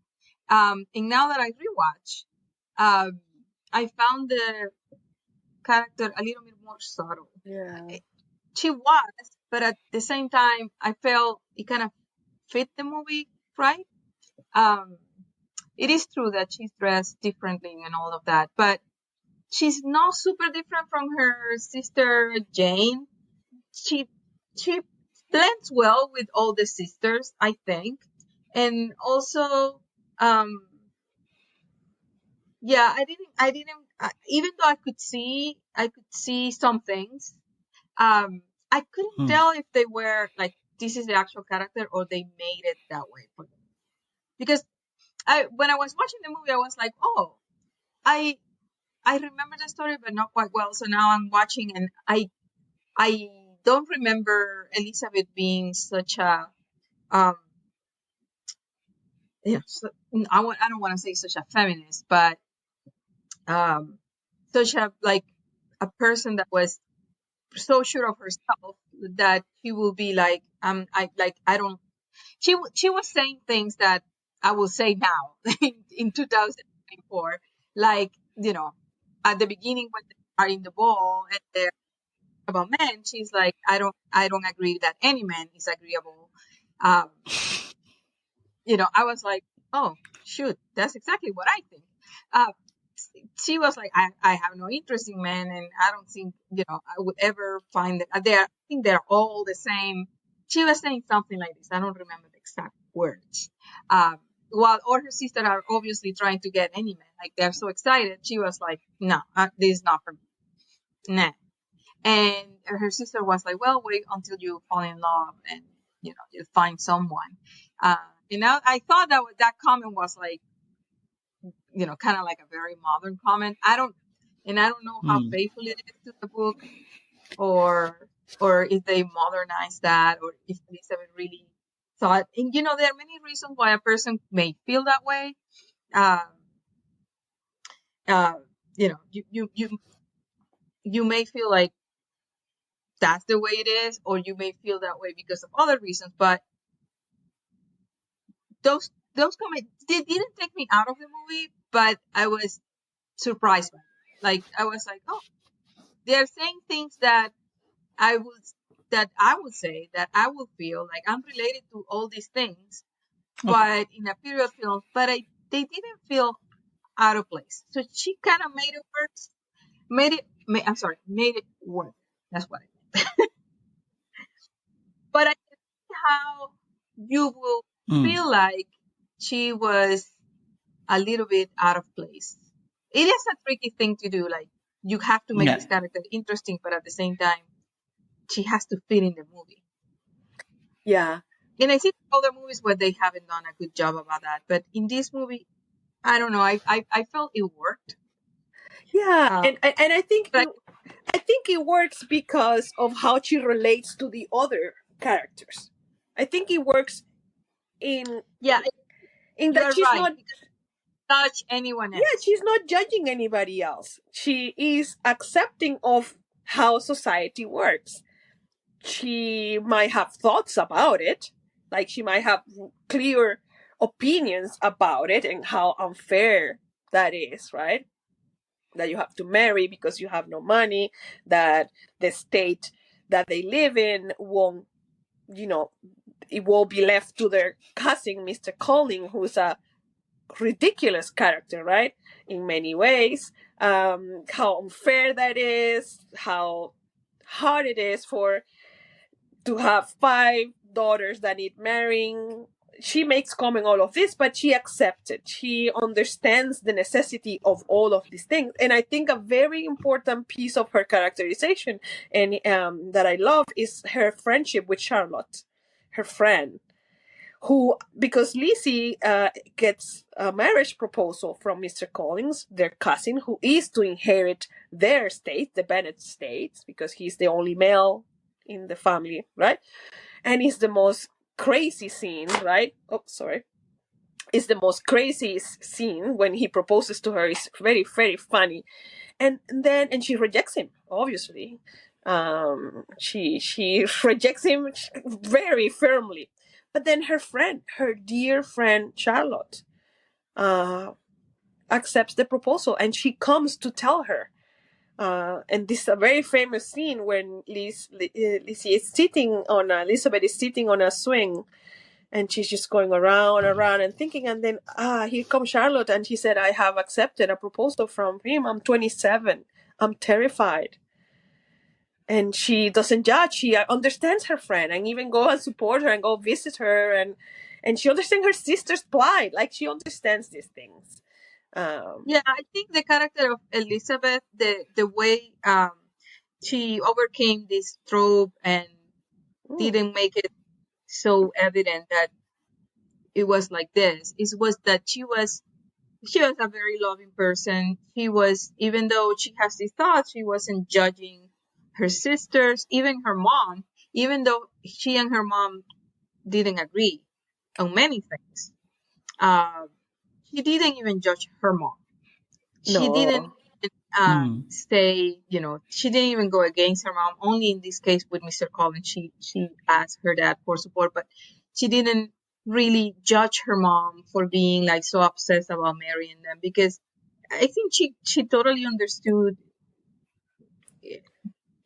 C: And now that I rewatch, I found the character a little bit more subtle.
A: Yeah.
C: She was, but at the same time, I felt it kind of fit the movie, right? It is true that she's dressed differently and all of that, but she's not super different from her sister Jane. She blends well with all the sisters, I think, and also, yeah, I didn't. Even though I could see some things. I couldn't tell if they were like, this is the actual character or they made it that way for them. Because when I was watching the movie, I was like, oh, I remember the story, but not quite well. So now I'm watching, and I don't remember Elizabeth being such a, I don't want to say such a feminist, but such a like a person that was so sure of herself that she will be like, she was saying things that I will say now in 2024, like, at the beginning when they are in the ball and they're about men, she's like, I don't agree that any man is agreeable. I was like, oh shoot, that's exactly what I think. She was like, I have no interest in men, and I don't think, I would ever find that I think they're all the same. She was saying something like this. I don't remember the exact words. While all her sisters are obviously trying to get any man, like they're so excited. She was like, no, this is not for me. Nah. And her sister was like, well, wait until you fall in love and, you find someone. And I thought that comment was like, kind of like a very modern comment. I don't know how faithful it is to the book, or if they modernized that, or if Elizabeth really thought. And there are many reasons why a person may feel that way. You may feel like that's the way it is, or you may feel that way because of other reasons. But those comments, they didn't take me out of the movie, but I was surprised by it. Like, I was like, oh, they're saying things that I would say, that I would feel like I'm related to all these things, but in a period film, but they didn't feel out of place. So she kind of made it work. Made it work. That's what I meant. But I can see how you will feel like she was a little bit out of place. It is a tricky thing to do. Like, you have to make this character interesting, but at the same time, she has to fit in the movie.
A: Yeah.
C: And I see other movies where they haven't done a good job about that. But in this movie, I don't know. I felt it worked.
A: Yeah,
C: Uh,
A: and
C: but
A: I think it works because of how she relates to the other characters. I think it works in
C: yeah,
A: in
C: you
A: that
C: are
A: she's
C: right.
A: not,
C: Because touch anyone
A: yeah,
C: else.
A: she's not judging anybody else. She is accepting of how society works. She might have thoughts about it, like she might have clear opinions about it and how unfair that is, right? That you have to marry because you have no money, that the state that they live in won't, you know, it will be left to their cousin, Mr. Colling, who's a ridiculous character, right? In many ways. How unfair that is, how hard it is for to have 5 daughters that need marrying. She makes comment all of this, but she accepts it. She understands the necessity of all of these things. And I think a very important piece of her characterization and that I love is her friendship with Charlotte, her friend, who, because Lizzie gets a marriage proposal from Mr. Collins, their cousin, who is to inherit their estate, the Bennet estate, because he's the only male in the family, right? And it's the most crazy scene, right? Oh, sorry. It's the most crazy scene when he proposes to her. It's very, very funny. And she rejects him, obviously. She rejects him very firmly. But then her friend, her dear friend Charlotte, accepts the proposal, and she comes to tell her. And this is a very famous scene when Lizzie is sitting on Elizabeth is sitting on a swing, and she's just going around and thinking, and then here comes Charlotte, and she said, "I have accepted a proposal from him. I'm 27. I'm terrified." And she doesn't judge. She understands her friend, and even go and support her and go visit her, and she understands her sister's plight. Like, she understands these things.
C: Yeah, I think the character of Elizabeth, the way she overcame this trope and didn't make it so evident that it was like this, it was that she was a very loving person. She was, even though she has these thoughts, she wasn't judging her sisters, even her mom, even though she and her mom didn't agree on many things. She didn't even judge her mom. She didn't
A: No.
C: say, she didn't even go against her mom. Only in this case with Mr. Collins, she asked her dad for support, but she didn't really judge her mom for being like so obsessed about marrying them, because I think she totally understood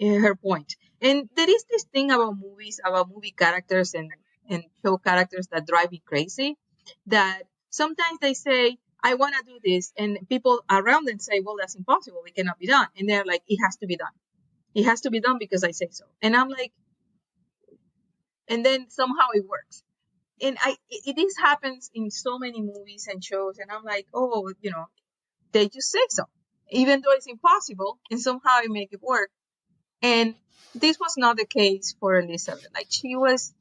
C: her point. And there is this thing about movies, about movie characters and show characters that drive me crazy, that sometimes they say, I want to do this, and people around them say, well, that's impossible, it cannot be done, and they're like, it has to be done, it has to be done because I say so. And I'm like, and then somehow it works. And this happens in so many movies and shows, and I'm like, oh, they just say so, even though it's impossible, and somehow it make it work. And this was not the case for Elizabeth. Like, she wasn't,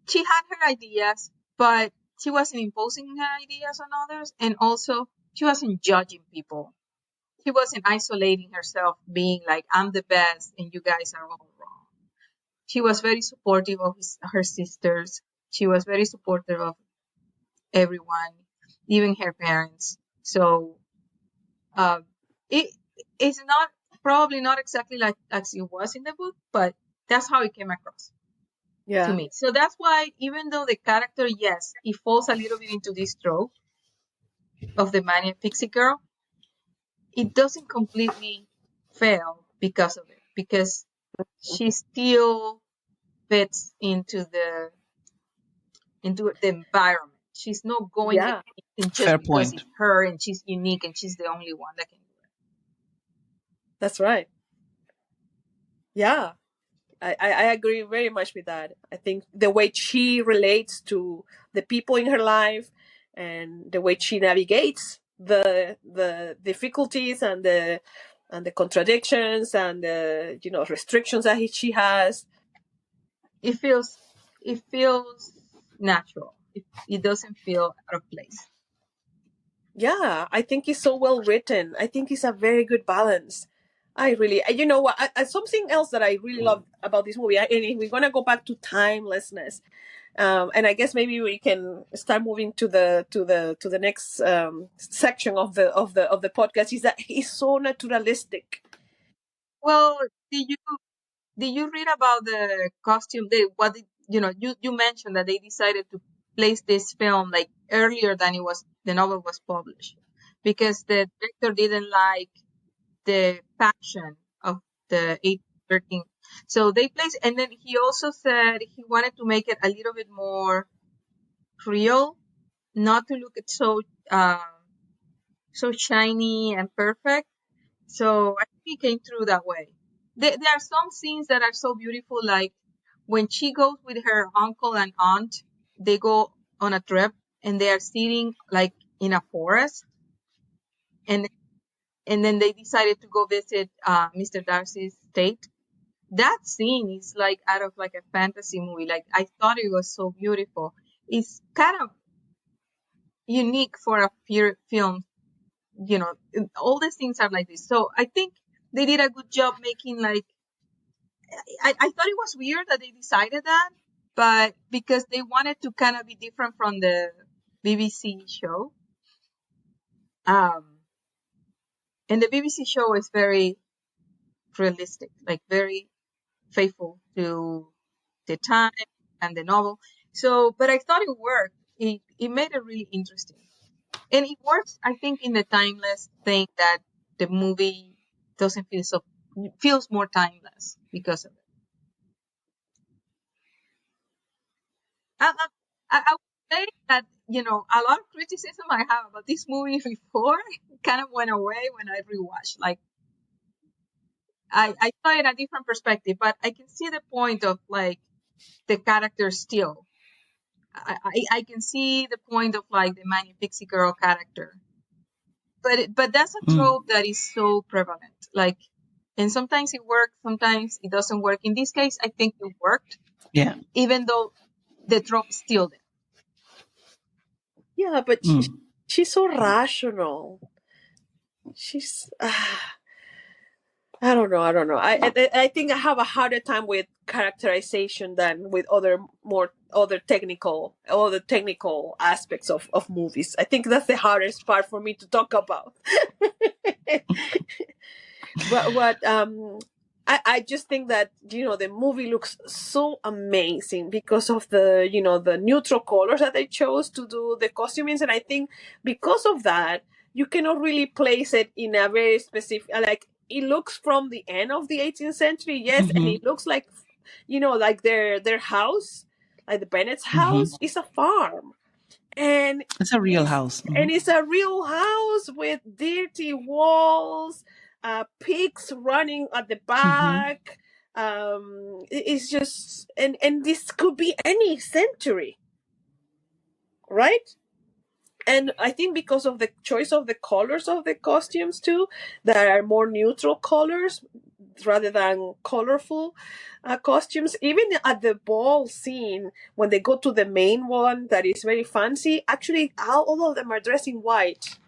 C: she had her ideas, but she wasn't imposing her ideas on others, and also she wasn't judging people. She wasn't isolating herself, being like, I'm the best and you guys are all wrong. She was very supportive of her sisters. She was very supportive of everyone, even her parents. So it's not, probably not exactly like as it was in the book, but that's how it came across to me. So that's why, even though the character, yes, he falls a little bit into this trope of the Manic Pixie girl, it doesn't completely fail because of it, because she still fits into the environment. She's not going
A: Yeah.
C: against just
B: Fair
C: because
B: point.
C: it's her and she's unique and she's the only one that can do it.
A: That's right. Yeah. I agree very much with that. I think the way she relates to the people in her life, and the way she navigates the difficulties and the contradictions and the restrictions that she has.
C: It feels natural. it doesn't feel out of place.
A: Yeah, I think it's so well written. I think it's a very good balance. I really, you know what? Something else that I really love about this movie, and if we're gonna go back to timelessness, and I guess maybe we can start moving to the next section of the podcast, is that it's so naturalistic.
C: Well, did you read about the costume? You mentioned that they decided to place this film like earlier than the novel was published because the director didn't like the fashion of the 1813. So they placed, and then he also said he wanted to make it a little bit more real, not to look at so shiny and perfect. So I think he came through that way. There are some scenes that are so beautiful, like when she goes with her uncle and aunt, they go on a trip and they are sitting like in a forest, and then they decided to go visit Mr. Darcy's estate. That scene is like out of like a fantasy movie. Like I thought it was so beautiful. It's kind of unique for a film. All the scenes are like this. So I think they did a good job making like. I thought it was weird that they decided that, but because they wanted to kind of be different from the BBC show. And the BBC show is very realistic, like very faithful to the time and the novel. So, but I thought it worked. It made it really interesting. And it works, I think, in the timeless thing that the movie doesn't feels more timeless because of it. I would say that, a lot of criticism I have about this movie before kind of went away when I rewatched. Like, I saw it in a different perspective, but I can see the point of, like, the character still. I can see the point of, like, the Manic Pixie girl character. But that's a trope that is so prevalent. Like, and sometimes it works, sometimes it doesn't work. In this case, I think it worked.
B: Yeah.
C: Even though the trope is still there.
A: Yeah, but she's so rational. She's I don't know. I think I have a harder time with characterization than with other technical aspects of movies. I think that's the hardest part for me to talk about. But I just think that the movie looks so amazing because of the neutral colors that they chose to do the costumings, and I think because of that you cannot really place it in a very specific, like, it looks from the end of the 18th century, yes, and it looks like like their house, like the Bennett's house, is a farm. And
B: it's a real house.
A: And it's a real house with dirty walls, pigs running at the back. It's just, and this could be any century, right? And I think because of the choice of the colors of the costumes too, that are more neutral colors rather than colorful costumes. Even at the ball scene, when they go to the main one that is very fancy, actually all of them are dressed in white.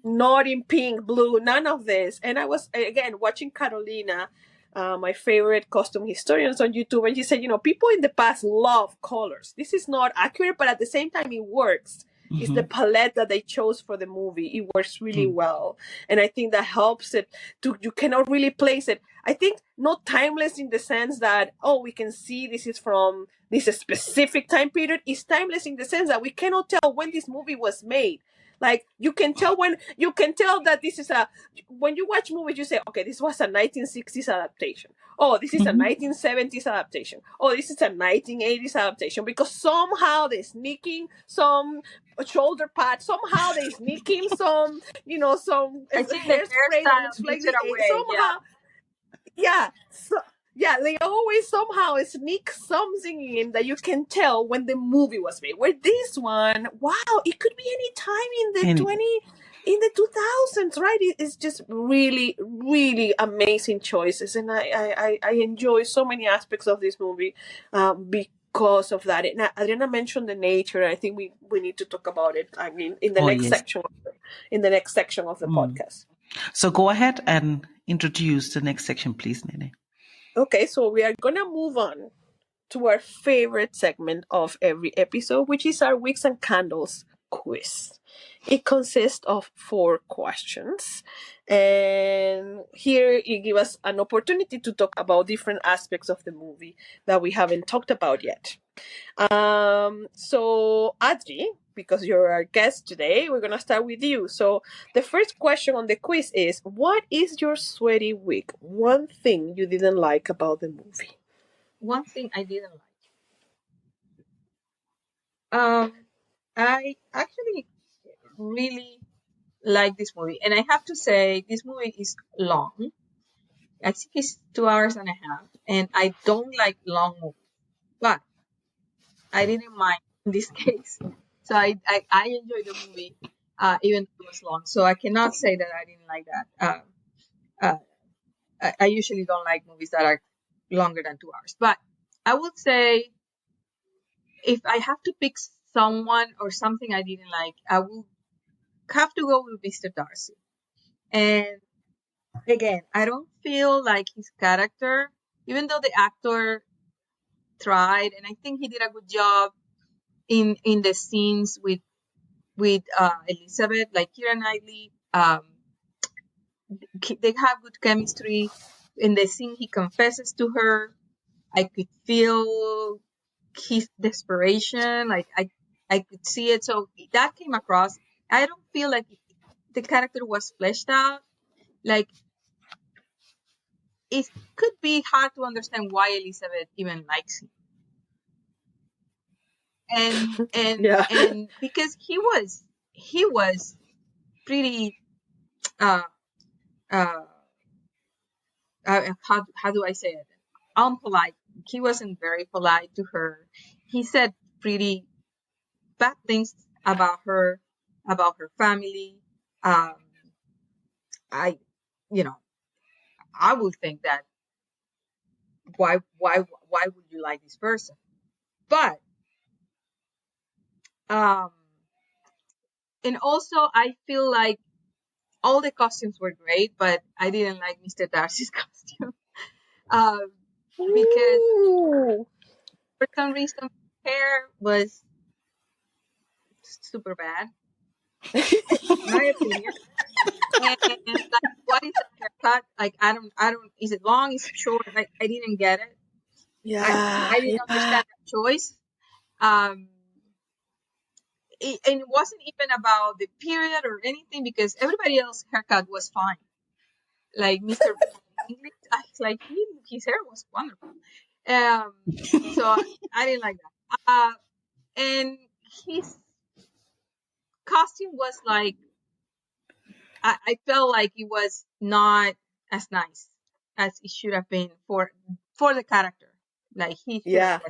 A: Not in pink, blue, none of this. And I was, again, watching Karolina, my favorite costume historians on YouTube, and she said, people in the past love colors. This is not accurate, but at the same time, it works. It's the palette that they chose for the movie. It works really well. And I think that helps it you cannot really place it. I think not timeless in the sense that, we can see this is from this specific time period. It's timeless in the sense that we cannot tell when this movie was made. Like, you can tell that this is when you watch movies, you say, okay, this was a 1960s adaptation. Oh, this is a 1970s adaptation. Oh, this is a 1980s adaptation, because somehow they're sneaking some shoulder pads. Somehow they're sneaking some, some
C: I think
A: hairspray that looks like this. Somehow, yeah. They always somehow sneak something in that you can tell when the movie was made. Where this one, wow, it could be any time in the 2000s, right? It's just really, really amazing choices, and I enjoy so many aspects of this movie because of that. And Adriana mentioned the nature. I think we need to talk about it. I mean, in the next
B: yes.
A: section, in the next section of the podcast.
B: So go ahead and introduce the next section, please, Nene.
A: Okay, so we are gonna move on to our favorite segment of every episode, which is our Wicks and Candles quiz. It consists of 4 questions, and here it gives us an opportunity to talk about different aspects of the movie that we haven't talked about yet. So Adri, because you're our guest today, we're gonna start with you. So the first question on the quiz is, what is your sweaty week? One thing you didn't like about the movie.
C: One thing I didn't like. I actually really like this movie, and I have to say this movie is long. I think it's 2 hours and a half, and I don't like long movies, but I didn't mind in this case. So I enjoyed the movie, even though it was long. So I cannot say that I didn't like that. I usually don't like movies that are longer than 2 hours, but I would say if I have to pick someone or something I didn't like, I will have to go with Mr. Darcy. And again, I don't feel like his character, even though the actor tried, and I think he did a good job in the scenes with Elizabeth, like Keyra Knightley. They have good chemistry. In the scene he confesses to her, I could feel his desperation. Like I could see it. So that came across. I don't feel like the character was fleshed out. Like, it could be hard to understand why Elizabeth even likes him. And
A: Yeah.
C: and because he was pretty how do I say it? Unpolite. He wasn't very polite to her. He said pretty bad things about her family. I would think that why would you like this person? But and also I feel like all the costumes were great, but I didn't like Mr. Darcy's costume because for some reason hair was super bad, my opinion. And like, what is the haircut? Like, I don't. Is it long? Is it short? Like, I didn't get it.
A: Yeah.
C: I didn't understand that choice. And it wasn't even about the period or anything, because everybody else's haircut was fine. Like Mr. English, like his hair was wonderful. So I didn't like that. And his costume was like, I felt like it was not as nice as it should have been for the character. Like he should have.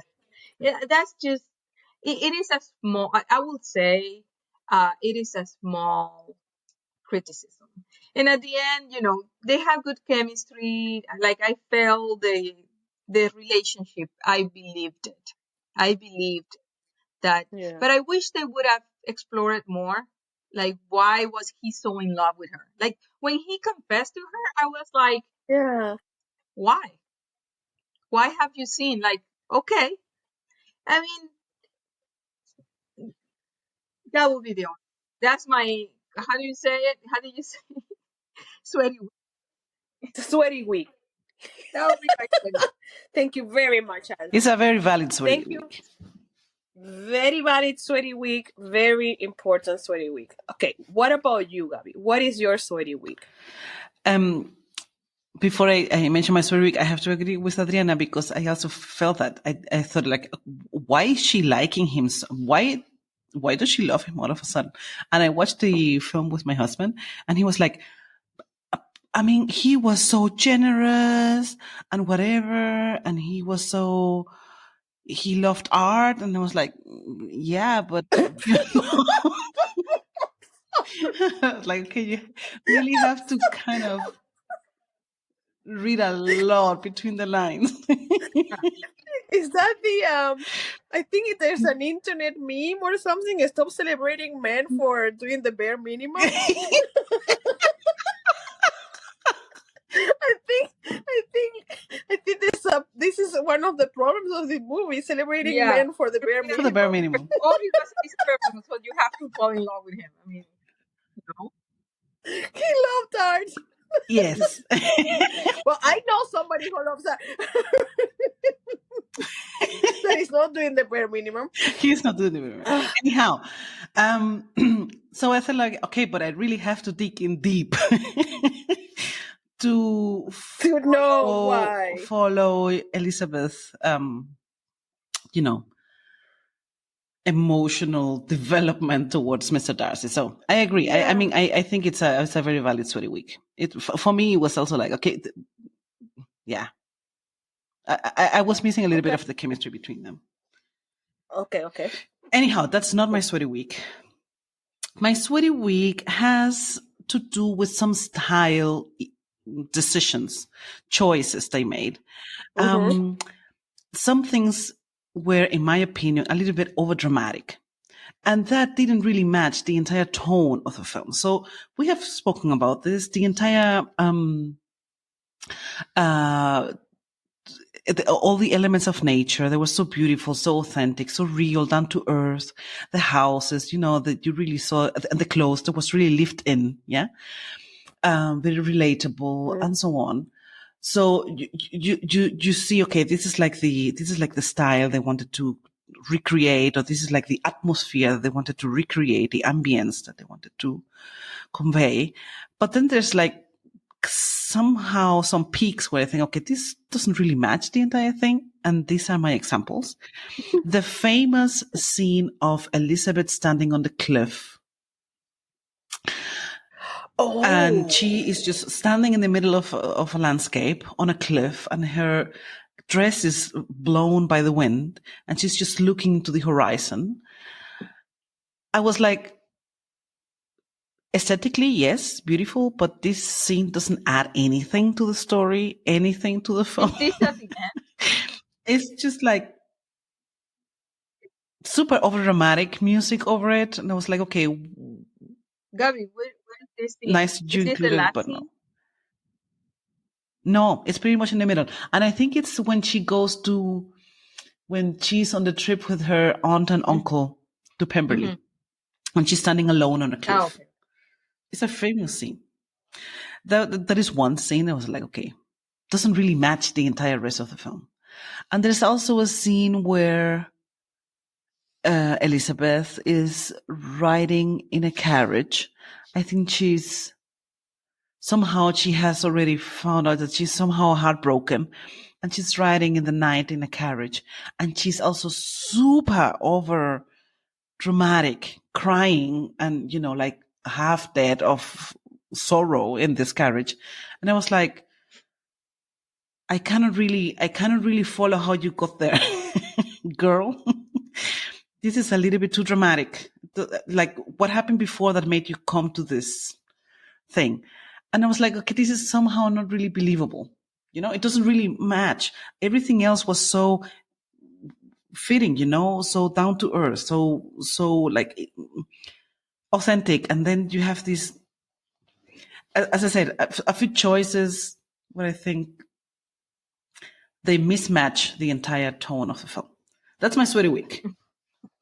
C: Yeah, that's just it is a small. I would say it is a small criticism. And at the end, they have good chemistry. Like, I felt the relationship. I believed it. I believed that.
A: Yeah.
C: But I wish they would have explored more. Like, why was he so in love with her? Like, when he confessed to her, I was like,
A: Yeah.
C: why? Why have you seen? Like, okay. I mean, that would be the only. That's my. How do you say it? How do you say it? Sweaty week.
A: Sweaty week.
C: That would be my sweaty week.
A: Thank you very much, Anne.
B: It's a very valid sweaty
A: Thank you.
B: week.
A: Very valid sweaty week. Very important sweaty week. Okay, what about you, Gaby? What is your sweaty week?
B: Before I mention my sweaty week, I have to agree with Adriana, because I also felt that. I thought, like, why is she liking him? Why does she love him all of a sudden? And I watched the film with my husband, and he was like, I mean, he was so generous and whatever, and he loved art, and I was like, yeah, but like, okay, you really have to kind of read a lot between the lines.
A: Is that the I think there's an internet meme or something. Stop celebrating men for doing the bare minimum. I think this is one of the problems of the movie, celebrating men for the bare minimum.
B: For the bare minimum.
C: All he does is purpose, so you have to fall in love with him. I mean,
A: He loved art.
B: Yes.
A: Well, I know somebody who loves art. That is not doing the bare minimum.
B: He's not doing the bare minimum. Anyhow, so I felt like, okay, but I really have to dig in deep to
A: know why.
B: Follow Elizabeth, emotional development towards Mr. Darcy. So I agree.
A: Yeah.
B: I think it's a very valid sweaty week. For me, it was also like, okay, yeah. I was missing a little bit of the chemistry between them.
A: Okay.
B: Anyhow, that's not my sweaty week. My sweaty week has to do with some style decisions, choices they made. Some things were, in my opinion, a little bit overdramatic. And that didn't really match the entire tone of the film. So we have spoken about this. The entire all the elements of nature, they were so beautiful, so authentic, so real, down to earth. The houses, that you really saw, and the clothes that was really lived in, very relatable, and so on. So you see, okay, this is like the style they wanted to recreate, or this is like the atmosphere they wanted to recreate, the ambience that they wanted to convey. But then there's like somehow some peaks where I think, okay, this doesn't really match the entire thing. And these are my examples. The famous scene of Elizabeth standing on the cliff.
A: Oh.
B: And she is just standing in the middle of a landscape on a cliff, and her dress is blown by the wind, and she's just looking to the horizon. I was like, aesthetically, yes, beautiful, but this scene doesn't add anything to the story, anything to the film. It's just like super overdramatic music over it, and I was like, okay,
C: Gaby, where is this scene?
B: nice you included it, but
C: scene?
B: No, it's pretty much in the middle. And I think it's when she's on the trip with her aunt and uncle to Pemberley, when she's standing alone on a cliff.
C: Oh, okay.
B: It's a famous scene. That is one scene. I was like, okay, doesn't really match the entire rest of the film. And there's also a scene where Elizabeth is riding in a carriage. I think she has already found out that she's somehow heartbroken, and she's riding in the night in a carriage, and she's also super over dramatic, crying and, like half dead of sorrow in this carriage. And I was like, I cannot really follow how you got there, girl. This is a little bit too dramatic. Like, what happened before that made you come to this thing? And I was like, okay, this is somehow not really believable. It doesn't really match. Everything else was so fitting, so down to earth, so like authentic. And then you have these, as I said, a few choices where I think they mismatch the entire tone of the film. That's my sweaty week.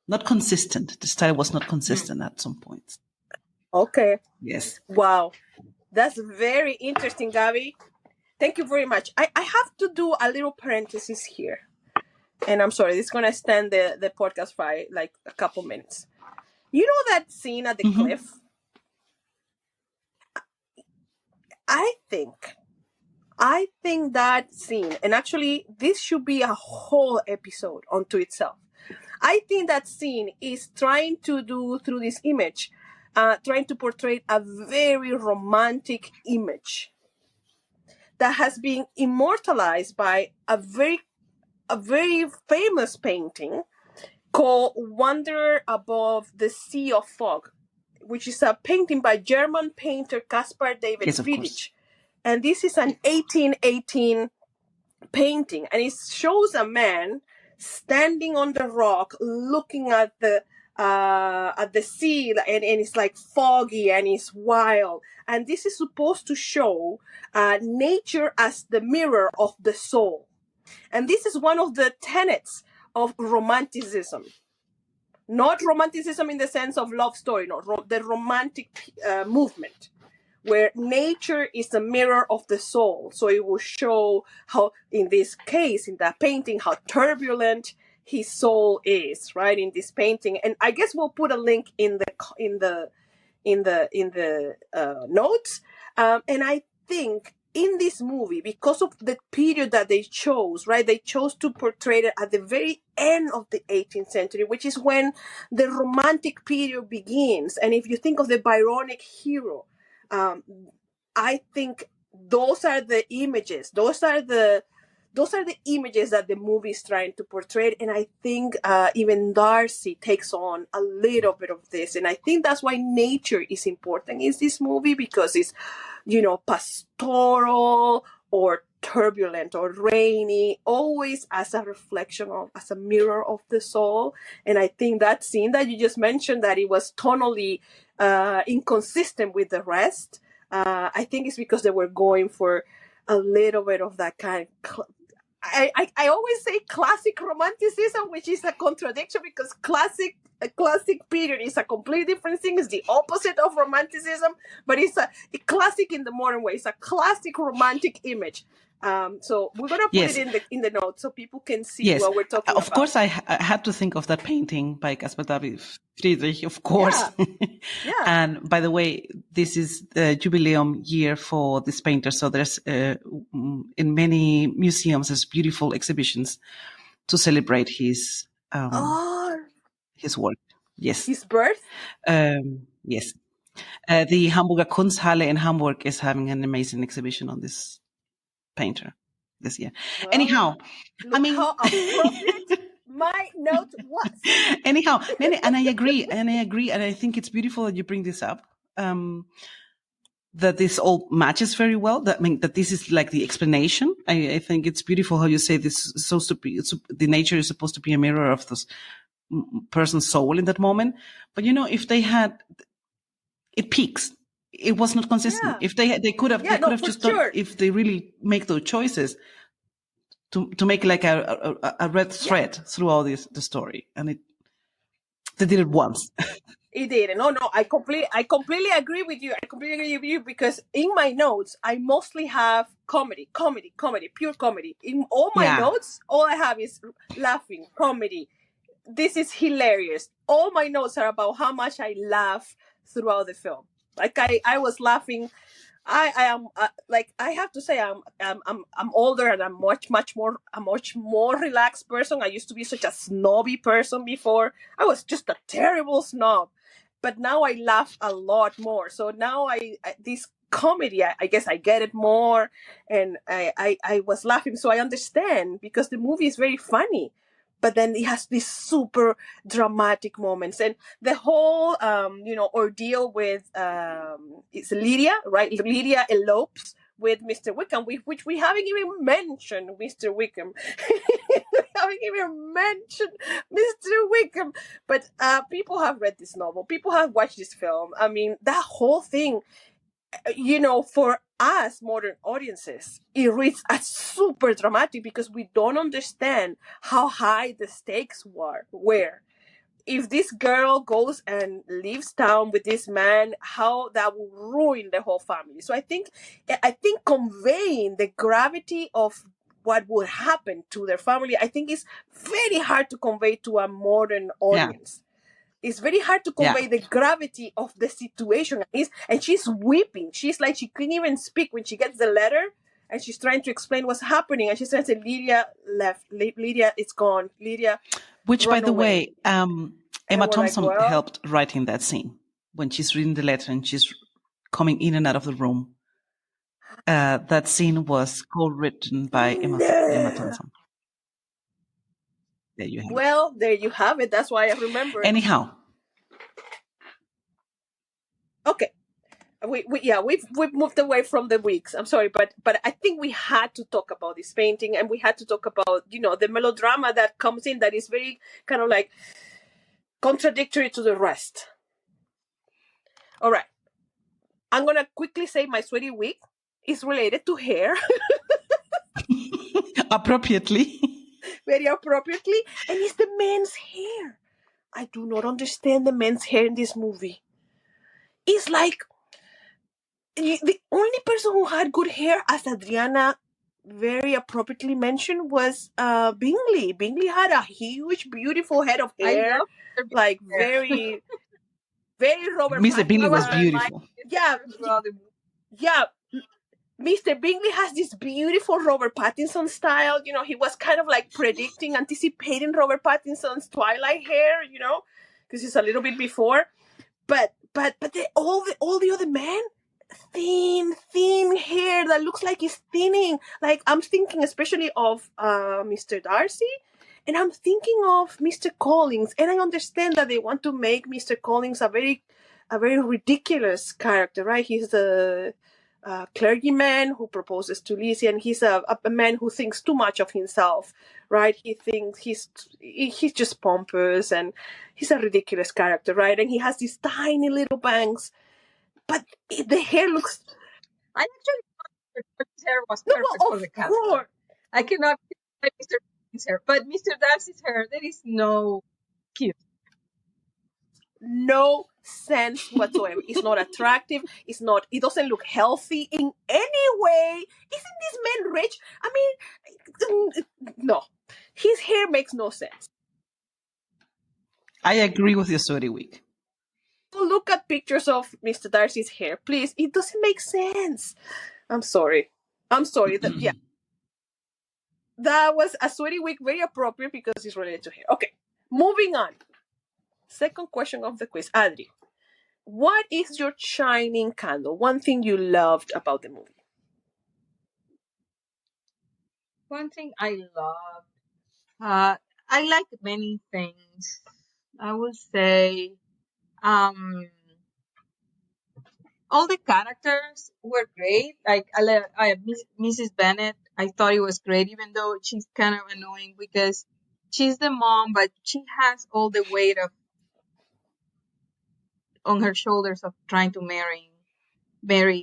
B: Not consistent. The style was not consistent at some points.
A: Okay.
B: Yes.
A: Wow. That's very interesting, Gaby. Thank you very much. I have to do a little parenthesis here. And I'm sorry, this is going to extend the podcast by like a couple minutes. You know that scene at the cliff? I think that scene, and actually this should be a whole episode unto itself. I think that scene is trying to do through this image, trying to portray a very romantic image that has been immortalized by a very famous painting called Wanderer Above the Sea of Fog, which is a painting by German painter Caspar David Friedrich. And this is an 1818 painting, and it shows a man standing on the rock, looking at the sea, and it's like foggy and it's wild. And this is supposed to show nature as the mirror of the soul. And this is one of the tenets of romanticism. Not romanticism in the sense of love story, no, the romantic movement, where nature is a mirror of the soul. So it will show how, in this case, in that painting, how turbulent his soul is, right? In this painting, and I guess we'll put a link in the notes. And I think in this movie, because of the period that they chose, right? They chose to portray it at the very end of the 18th century, which is when the romantic period begins. And if you think of the Byronic hero, I think those are the images. Those are the images that the movie is trying to portray. And I think even Darcy takes on a little bit of this. And I think that's why nature is important in this movie, because it's, pastoral or turbulent or rainy, always as a reflection of, as a mirror of the soul. And I think that scene that you just mentioned, that it was tonally inconsistent with the rest, I think it's because they were going for a little bit of that kind of I always say classic romanticism, which is a contradiction, because a classic period is a completely different thing. It's the opposite of romanticism, but it's a classic in the modern way. It's a classic romantic image. So we're gonna put it in the notes so people can see what we're talking about.
B: Of course, I had to think of that painting by Caspar David Friedrich, of course.
A: Yeah.
B: And by the way, this is the jubileum year for this painter. So there's in many museums, there's beautiful exhibitions to celebrate his work. Yes.
A: His birth?
B: Yes. The Hamburger Kunsthalle in Hamburg is having an amazing exhibition on this painter this year.
A: Well,
B: anyhow,
A: how appropriate my note was.
B: Anyhow, and I agree, and I think it's beautiful that you bring this up. That this all matches very well. That this is like the explanation. I think it's beautiful how you say this is supposed to be. The nature is supposed to be a mirror of this person's soul in that moment. But if they had, it peaks. It was not consistent.
A: Yeah.
B: If they could have just done, if they really make those choices to make like a red thread throughout the story, and they did it once.
A: It did. No, I completely agree with you. Because in my notes, I mostly have comedy, pure comedy. In all my notes, all I have is laughing, comedy. This is hilarious. All my notes are about how much I laugh throughout the film. Like I was laughing. I am I have to say I'm older, and I'm a much more relaxed person. I used to be such a snobby person before. I was just a terrible snob, but now I laugh a lot more. So now this comedy, I guess I get it more, and I was laughing. So I understand, because the movie is very funny. But then it has these super dramatic moments, and the whole, ordeal with it's Lydia, right? Lydia elopes with Mr. Wickham, which we haven't even mentioned Mr. Wickham. We haven't even mentioned Mr. Wickham. But people have read this novel. People have watched this film. I mean, that whole thing, for us modern audiences, it reads as super dramatic, because we don't understand how high the stakes were. If this girl goes and leaves town with this man, how that will ruin the whole family. So I think conveying the gravity of what would happen to their family, I think is very hard to convey to a modern audience. It's very hard to convey the gravity of the situation. And she's weeping. She's like, she couldn't even speak when she gets the letter, and she's trying to explain what's happening. And she's trying to say, Lydia left. Lydia is gone. Lydia.
B: Which, by the way, Emma Thompson helped writing that scene when she's reading the letter and she's coming in and out of the room. That scene was co-written by Emma Thompson. There you have it.
A: There you have it. That's why I remember.
B: Anyhow.
A: Okay. we've moved away from the weeks. I'm sorry, but I think we had to talk about this painting, and we had to talk about, you know, the melodrama that comes in, that is very kind of like contradictory to the rest. All right, I'm gonna quickly say my sweaty wig is related to hair.
B: Appropriately.
A: Very appropriately, and it's the men's hair. I do not understand the men's hair in this movie. It's like the only person who had good hair, as Adriana very appropriately mentioned, was Bingley. Bingley had a huge, beautiful head of hair,
C: I love
A: like very, very Robert
B: Mr. Bingley was
A: Pattinson.
B: beautiful.
A: Yeah. Mr. Bingley has this beautiful Robert Pattinson style. You know, he was kind of like anticipating Robert Pattinson's Twilight hair, you know, because it's a little bit before. But all the other men, thin hair that looks like it's thinning. Like, I'm thinking especially of Mr. Darcy, and I'm thinking of Mr. Collins, and I understand that they want to make Mr. Collins a very ridiculous character, right? He's a clergyman who proposes to Lizzie, and he's a man who thinks too much of himself, right? He thinks he's just pompous, and he's a ridiculous character, right? And he has these tiny little bangs, but the hair looks...
C: I actually thought his hair was perfect for the character. I cannot like Mr. Darcy's hair, but Mr. Darcy's hair, there is no cute.
A: No sense whatsoever. It's not attractive. It doesn't look healthy in any way. Isn't this man rich? I mean, no. His hair makes no sense.
B: I agree with your sweaty wig.
A: Look at pictures of Mr. Darcy's hair, please. It doesn't make sense. I'm sorry. That was a sweaty wig, very appropriate because it's related to hair. Okay, moving on. Second question of the quiz. Adri, what is your shining candle? One thing you loved about the movie?
C: One thing I loved, I like many things. I would say, all the characters were great. Like Mrs. Bennet, I thought it was great, even though she's kind of annoying because she's the mom, but she has all the weight on her shoulders of trying to marry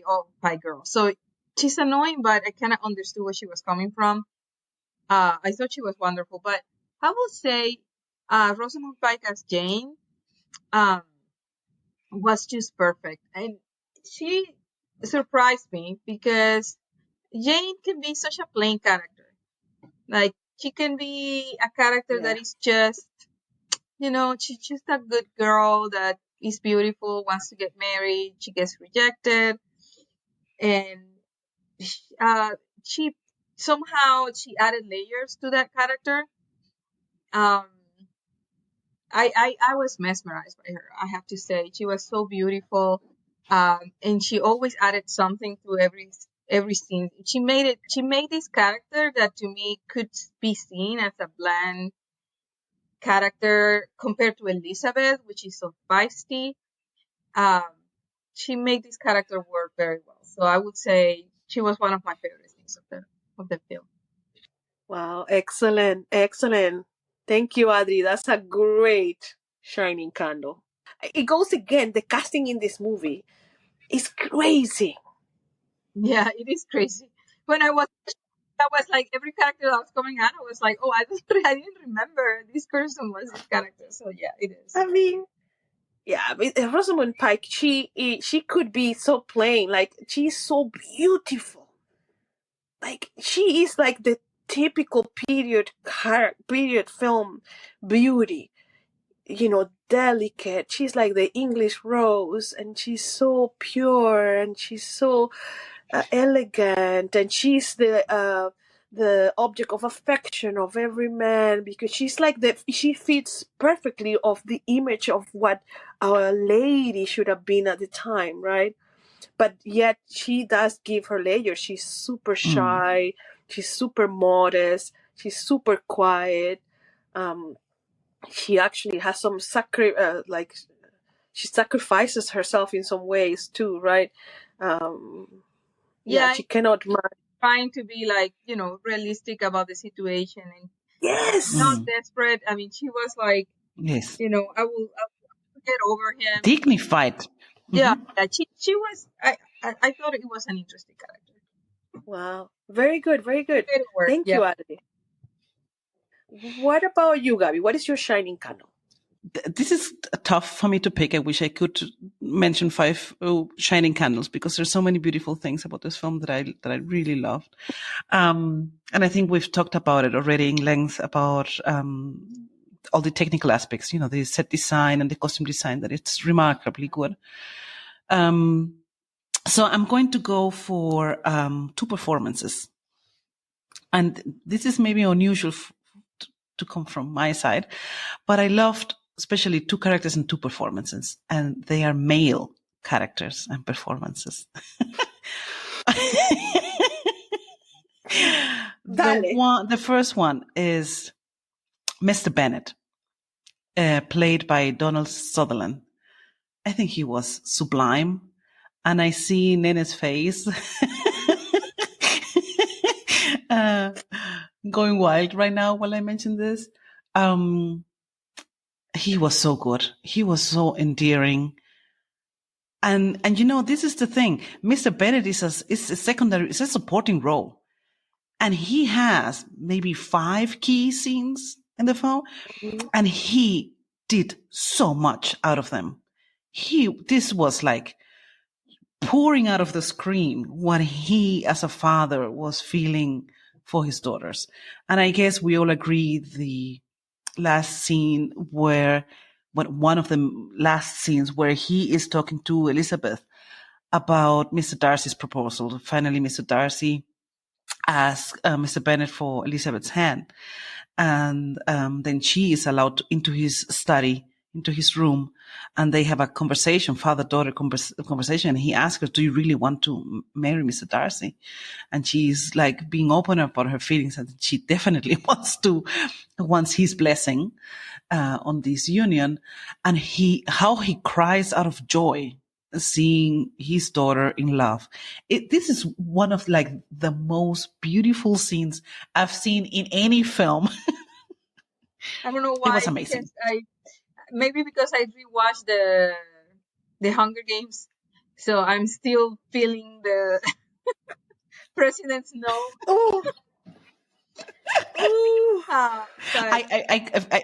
C: all five girls. So she's annoying, but I kind of understood where she was coming from. I thought she was wonderful, but I will say, Rosamund Pike as Jane, was just perfect, and she surprised me because Jane can be such a plain character. Like, she can be a character that is just, you know, she's just a good girl that is beautiful, wants to get married, she gets rejected, and she added layers to that character. I was mesmerized by her. I have to say, she was so beautiful, and she always added something to every scene. She made this character that to me could be seen as a bland character compared to Elizabeth, which is so feisty. She made this character work very well. So I would say she was one of my favorite things of the film.
A: Wow, excellent. Thank you, Adri. That's a great shining candle. It goes again, the casting in this movie is crazy.
C: Yeah, it is crazy. When I was like, every character that was coming out, I was like, oh, I didn't remember this person was this character. So yeah, it is.
A: I mean, yeah, Rosamund Pike, she could be so plain. Like, she's so beautiful. Like, she is like the typical period film beauty. You know, delicate. She's like the English rose, and she's so pure, and she's so elegant, and she's the object of affection of every man, because she's like she fits perfectly of the image of what our lady should have been at the time, right? But yet she does give her layers. She's super shy. She's super modest. She's super quiet. She actually has some she sacrifices herself in some ways too, right? She cannot marry.
C: Trying to be like, realistic about the situation and
A: Yes,
C: not desperate. I mean, she was like,
B: Yes.
C: I will get over him.
B: Dignified.
C: Yeah, she was. I thought it was an interesting character.
A: Wow, very good, very good.
C: It worked,
A: Thank you, Adi. What about you, Gaby? What is your shining candle?
B: This is tough for me to pick. I wish I could mention 5 shining candles, because there's so many beautiful things about this film that I really loved. And I think we've talked about it already in length about all the technical aspects, the set design and the costume design, that it's remarkably good. So I'm going to go for 2 performances. And this is maybe unusual to come from my side, but I loved especially 2 characters and 2 performances, and they are male characters and performances. The first one is Mr. Bennet, played by Donald Sutherland. I think he was sublime, and I see Nene's face going wild right now while I mention this. He was so good. He was so endearing. And this is the thing. Mr. Bennet is a secondary, it's a supporting role. And he has maybe 5 key scenes in the film. Mm-hmm. And he did so much out of them. This was like pouring out of the screen what he as a father was feeling for his daughters. And I guess we all agree the last scene one of the last scenes where he is talking to Elizabeth about Mr. Darcy's proposal. Finally, Mr. Darcy asks Mr. Bennet for Elizabeth's hand. And then she is allowed into his study, into his room, and they have a conversation, father-daughter conversation. And he asks her, do you really want to marry Mr. Darcy? And she's like being open about her feelings, and she definitely wants his blessing on this union. And how he cries out of joy seeing his daughter in love. This is one of like the most beautiful scenes I've seen in any film.
C: I don't know why.
B: It was amazing.
C: Maybe because I rewatched the Hunger Games, so I'm still feeling the President's No.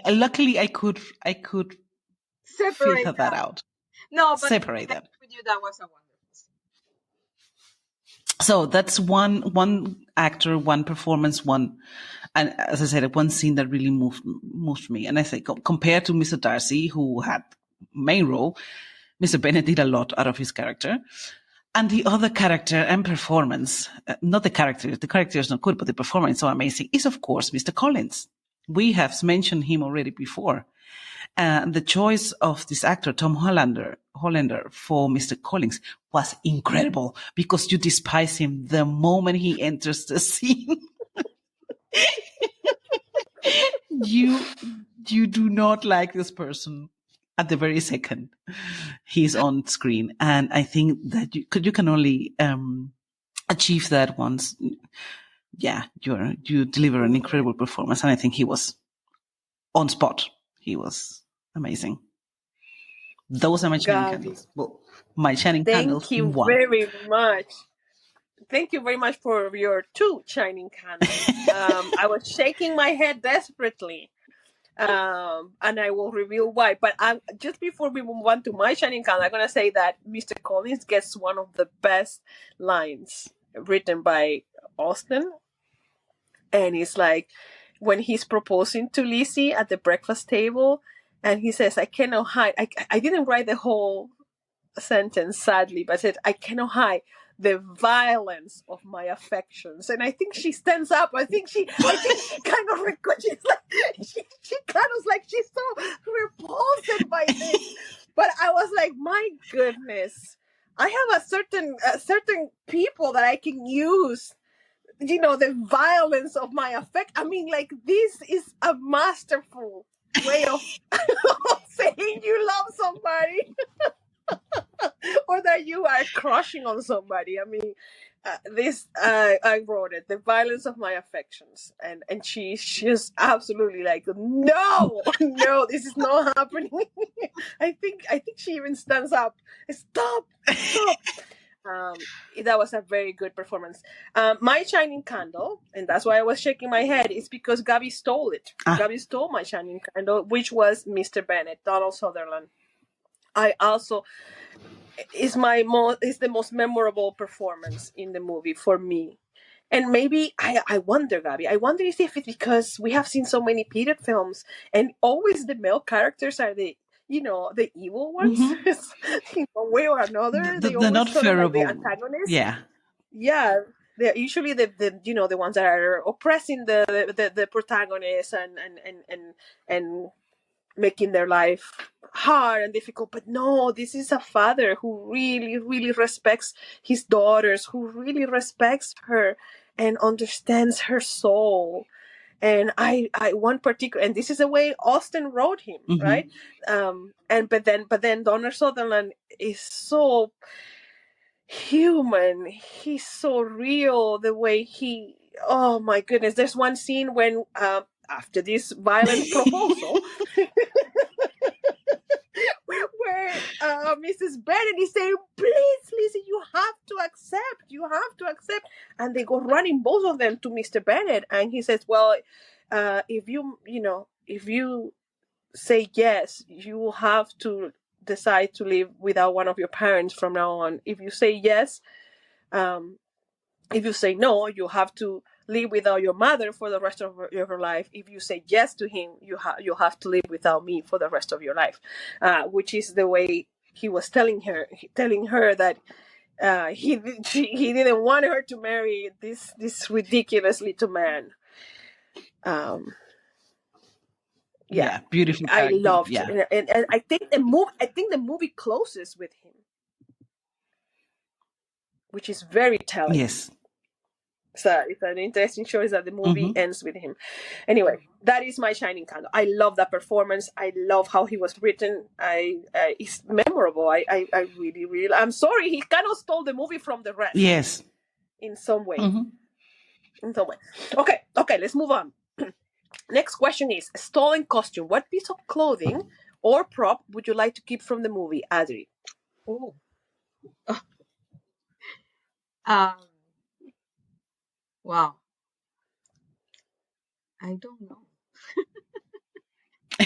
B: Luckily I could
C: separate
B: filter that out.
C: No, but
B: separate that.
C: With you, that was a wonderful.
B: So that's one actor, one performance, and as I said, one scene that really moved me. And I think compared to Mr. Darcy, who had main role, Mr. Bennet did a lot out of his character. And the other character and performance, not the character is not good, but the performance is so amazing, is of course Mr. Collins. We have mentioned him already before. The choice of this actor, Tom Hollander, for Mr. Collins was incredible, because you despise him the moment he enters the scene. You do not like this person at the very second he's on screen. And I think that you can only achieve that once. Yeah, you deliver an incredible performance. And I think he was on spot. He was amazing. Those are my shining candles. Well, my shining candles.
A: Thank you very much. Thank you very much for your 2 shining candles. I was shaking my head desperately. And I will reveal why. But just before we move on to my shining candle, I'm going to say that Mr. Collins gets one of the best lines written by Austen. And it's like when he's proposing to Lizzie at the breakfast table, and he says, I cannot hide. I didn't write the whole sentence, sadly, but I said, I cannot hide the violence of my affections. And I think she stands up. I think she kind of she's like she kind of like she's so repulsed by this. But I was like, my goodness, I have a certain people that I can use, the violence of my affect. I mean, like, this is a masterful way of saying you love somebody or that you are crushing on somebody. I mean, I wrote it, the violence of my affections, and she's just absolutely like, no, no, this is not happening. I think she even stands up. Stop. That was a very good performance. My shining candle, and that's why I was shaking my head, is because Gaby stole it. Gaby stole my shining candle, which was Mr. Bennet, Donald Sutherland. I also is the most memorable performance in the movie for me. And maybe I wonder, Gaby, I wonder if it's because we have seen so many period films and always the male characters are the evil ones. In one way or another. They always
B: not
A: sort of like the
B: favorable.
A: antagonists.
B: Yeah,
A: they're usually the ones that are oppressing the protagonist and making their life hard and difficult. But no, this is a father who really, really respects his daughters, who really respects her and understands her soul. And I one particular, and this is the way Austen wrote him, right? But then Donald Sutherland is so human. He's so real. The way oh my goodness. There's one scene when after this violent proposal, where Mrs. Bennet is saying, please, Lizzie, you have to accept. And they go running, both of them, to Mr. Bennet. And he says, well, if you say yes, you will have to decide to live without one of your parents from now on. If you say yes, if you say no, you have to live without your mother for the rest of your life. If you say yes to him, you'll have to live without me for the rest of your life. Which is the way he was telling her that he didn't want her to marry this ridiculous little man.
B: Yeah, beautiful.
A: I loved it, and I think the movie closes with him, which is very telling.
B: Yes.
A: So it's an interesting choice that the movie ends with him. Anyway, that is my shining candle. I love that performance. I love how he was written. It's memorable. I really, really. I'm sorry, he kind of stole the movie from the rest.
B: Yes.
A: In some way. In some way. Okay. Let's move on. Next question is stolen costume. What piece of clothing or prop would you like to keep from the movie, Adri?
C: Oh. Wow. I don't know. I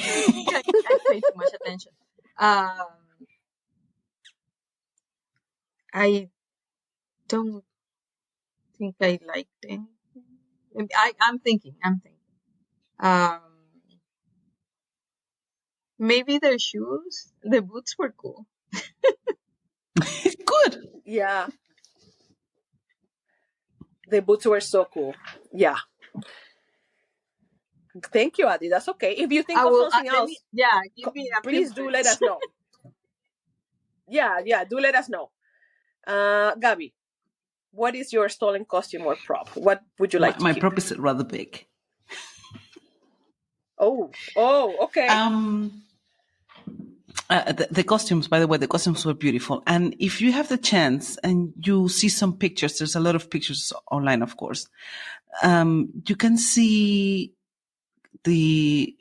C: pay too much attention. I don't think I liked anything. I'm thinking. Maybe their shoes, the boots were cool.
B: Good.
A: Yeah. The boots were so cool. Yeah. Thank you, Adi. That's okay. If you think of something else,
C: give me a
A: please do let us know. Yeah, do let us know. Gaby, what is your stolen costume or prop? What would you like to
B: my
A: keep?
B: prop is rather big.
A: Oh, okay.
B: The costumes, by the way, were beautiful. And if you have the chance and you see some pictures, there's a lot of pictures online, of course. You can see in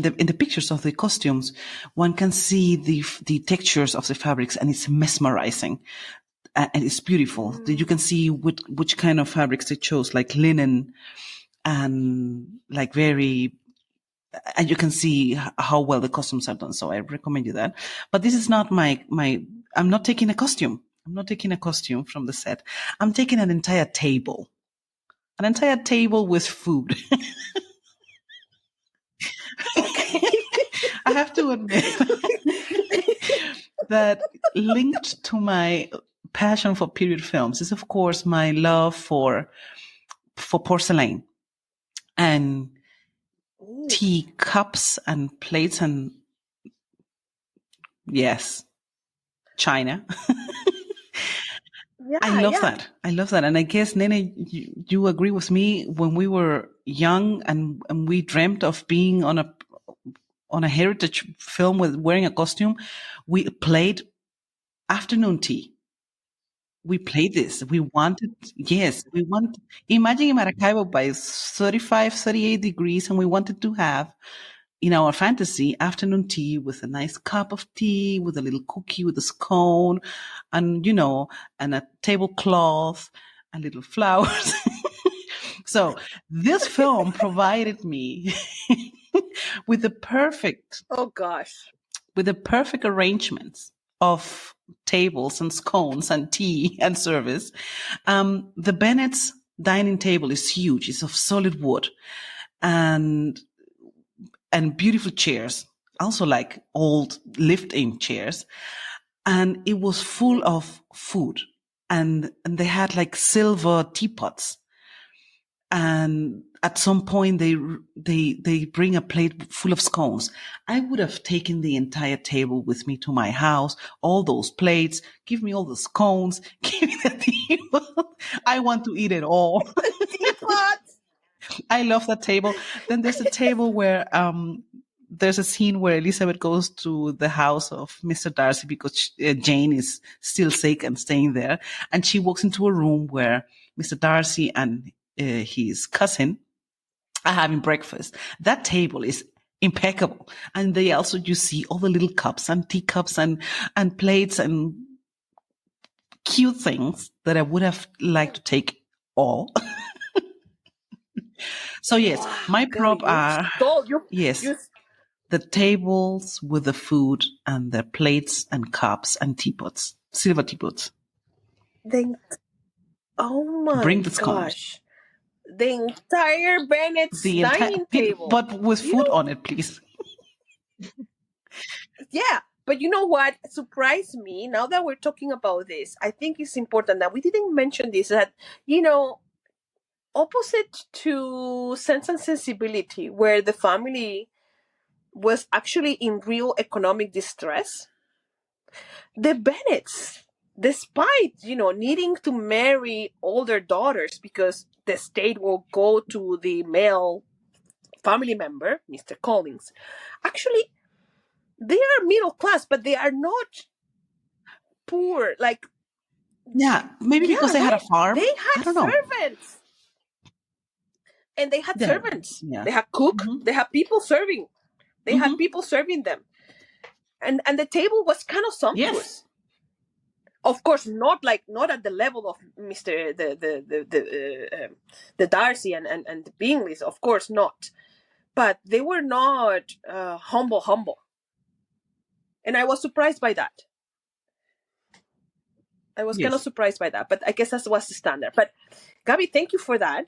B: the pictures of the costumes, one can see the textures of the fabrics, and it's mesmerizing. And it's beautiful. You can see which kind of fabrics they chose, like linen and like and you can see how well the costumes are done. So I recommend you that. But this is not I'm not taking a costume. I'm not taking a costume from the set. I'm taking an entire table with food. I have to admit that linked to my passion for period films is, of course, my love for porcelain and teacups and plates and yes, china. I love that. And I guess, Nene, you agree with me. When we were young and we dreamt of being on on a heritage film with wearing a costume, we played afternoon tea. We played this. We wanted, yes, imagine in Maracaibo by 35, 38 degrees, and we wanted to have in our fantasy afternoon tea with a nice cup of tea, with a little cookie, with a scone, and, and a tablecloth and little flowers. So this film provided me with the perfect
A: Oh gosh.
B: arrangements of tables and scones and tea and service. The Bennett's dining table is huge. It's of solid wood and beautiful chairs, also like old lift-in chairs. And it was full of food, and they had like silver teapots. And at some point they bring a plate full of scones. I would have taken the entire table with me to my house, all those plates, give me all the scones, give me the table. I want to eat it all.
A: Teapot.
B: I love that table. Then there's a table where there's a scene where Elizabeth goes to the house of Mr. Darcy because Jane is still sick and staying there. And she walks into a room where Mr. Darcy and his cousin are having breakfast. That table is impeccable. And they also, you see all the little cups and teacups and plates and cute things that I would have liked to take all. So yes,
A: Wow,
B: my
A: Gaby,
B: prop are, yes,
A: you
B: the tables with the food and the plates and cups and teapots, silver teapots.
A: then, oh my
B: Bring the scones.
A: gosh. The entire Bennett's dining table.
B: But with food on it, please.
A: Yeah, but you know what surprised me now that we're talking about this? I think it's important that we didn't mention this, that, opposite to Sense and Sensibility, where the family was actually in real economic distress, the Bennets, despite, needing to marry older daughters because the state will go to the male family member, Mr. Collins, actually, they are middle class, but they are not poor. Like,
B: yeah, maybe because they had a farm.
A: They had
B: I don't know.
A: servants. And they had servants. Yeah. They had cook. Mm-hmm. They had people serving. They had people serving them. And the table was kind of sumptuous. Yes. Of course, not at the level of Mr. the Darcy and the Bingleys. Of course not. But they were not humble. And I was surprised by that. I was kind of surprised by that, but I guess that was the standard. But Gaby, thank you for that.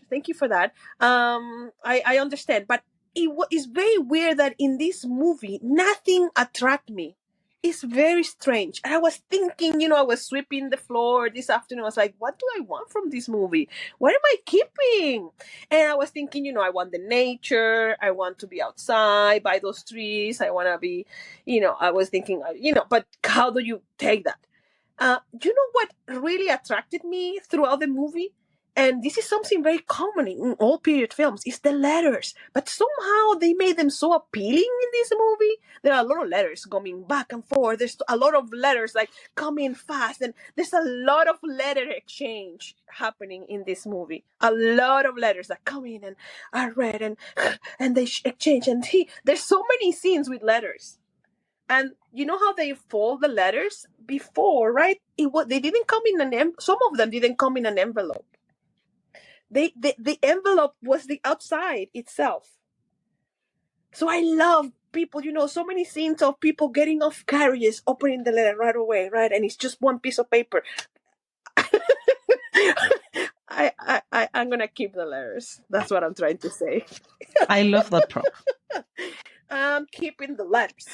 A: I understand, but it's very weird that in this movie, nothing attracted me. It's very strange. And I was thinking, I was sweeping the floor this afternoon. I was like, what do I want from this movie? What am I keeping? And I was thinking, I want the nature. I want to be outside by those trees. I want to be, I was thinking, but how do you take that? You know what really attracted me throughout the movie? And this is something very common in all period films, is the letters. But somehow they made them so appealing in this movie. There are a lot of letters coming back and forth. There's a lot of letters like coming fast. And there's a lot of letter exchange happening in this movie. A lot of letters that come in and are read and they exchange. And there's so many scenes with letters. And you know how they fold the letters before, right? They didn't come in some of them didn't come in an envelope. The envelope was the outside itself. So I love people, so many scenes of people getting off carriages, opening the letter right away, right? And it's just one piece of paper. I'm going to keep the letters. That's what I'm trying to say.
B: I love that prop.
A: I'm keeping the letters.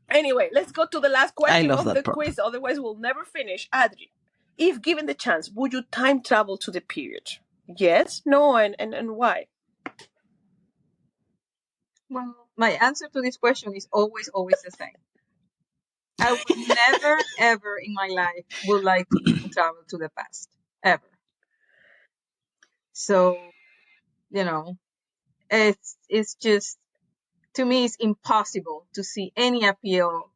A: Anyway, let's go to the last question of the quiz. Otherwise, we'll never finish. Adri, if given the chance, would you time travel to the period? Yes, no, and why?
C: Well, my answer to this question is always the same. I would never, ever in my life would like to travel to the past. Ever. So, it's just, to me, it's impossible to see any appeal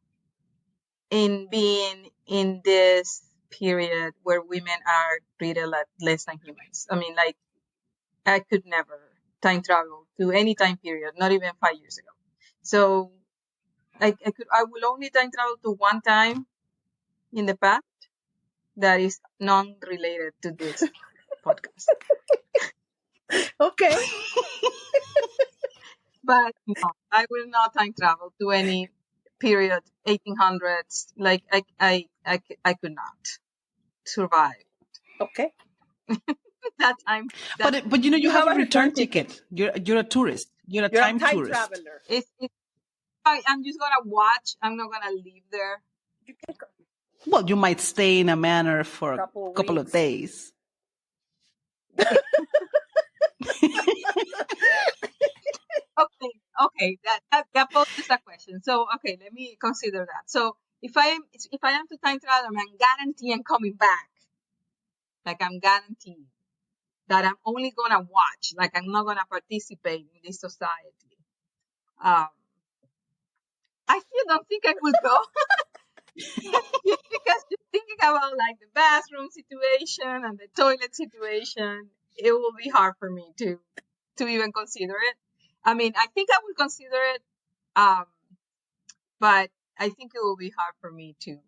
C: in being in this period where women are treated like less than humans. I mean, like, I could never time travel to any time period, not even 5 years ago. So I will only time travel to one time in the past that is non-related to this podcast.
A: Okay.
C: But no, I will not time travel to any period, 1800s. Like, I could not survive
A: Okay.
C: that time.
B: But you know, you have a return
A: ticket.
B: ticket. You're a tourist. You're a
A: You're
B: time
A: a time
B: tourist.
A: traveler.
C: I'm just gonna watch. I'm not gonna live there.
A: You can go.
B: Well, you might stay in a manor for a couple of
A: Weeks.
B: days.
C: Okay. That poses a question. So, okay, let me consider that. So, if I am to time travel, I'm guaranteed I'm coming back. Like, I'm guaranteed that I'm only gonna watch. Like, I'm not gonna participate in this society. I still don't think I would go. Because just thinking about like the bathroom situation and the toilet situation, it will be hard for me to even consider it. I mean, I think I would consider it, but I think it will be hard for me to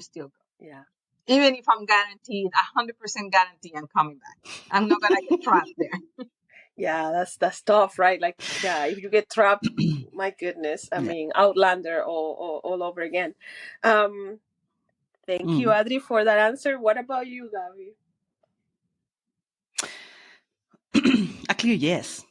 C: still go.
A: Yeah.
C: Even if I'm guaranteed, 100% guaranteed I'm coming back. I'm not gonna get trapped there.
A: Yeah, that's tough, right? Like, yeah, if you get trapped, my goodness. I mean, Outlander all over again. Thank you, Adri, for that answer. What about you, Gaby?
B: A clear yes.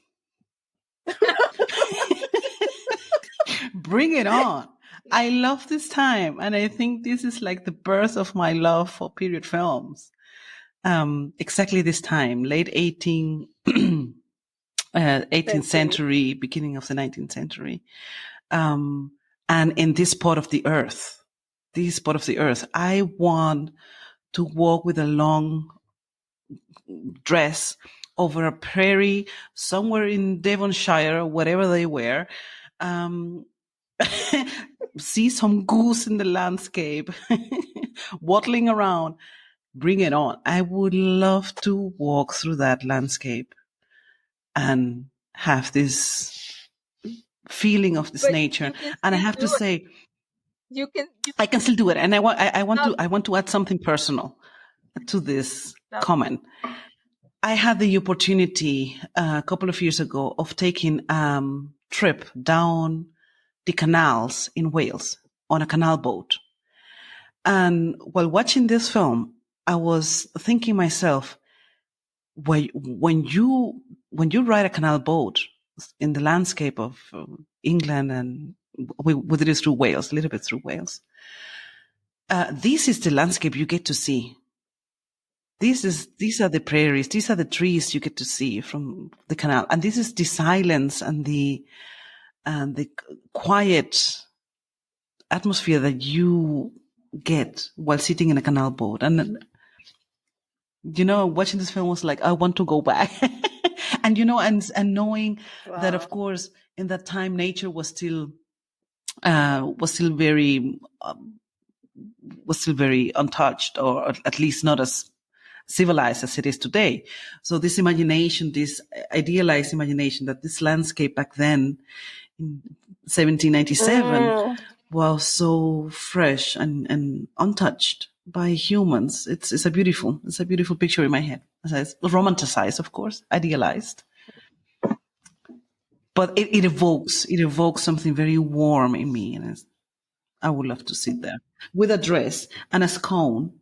B: Bring it on. I love this time, and I think this is like the birth of my love for period films. Exactly this time, late 18th century, beginning of the 19th century. And in this part of the earth, I want to walk with a long dress over a prairie somewhere in Devonshire, or whatever they were. See some goose in the landscape, waddling around. Bring it on. I would love to walk through that landscape and have this feeling of this nature. And I have to say, I can still do it. And I want to add something personal to this comment. I had the opportunity a couple of years ago of taking a trip down the canals in Wales on a canal boat. And while watching this film, I was thinking myself, when you ride a canal boat in the landscape of England, and we did it through Wales, a little bit through Wales, this is the landscape you get to see. These are the prairies, these are the trees you get to see from the canal, and this is the silence and the quiet atmosphere that you get while sitting in a canal boat. And watching this film was like, I want to go back. And and knowing that, of course, in that time nature was still very untouched, or at least not as civilized as it is today. So this imagination, this idealized imagination that this landscape back then in 1797 was so fresh and untouched by humans. It's a beautiful picture in my head. It's romanticized, of course, idealized, but it evokes something very warm in me, and I would love to sit there with a dress and a scone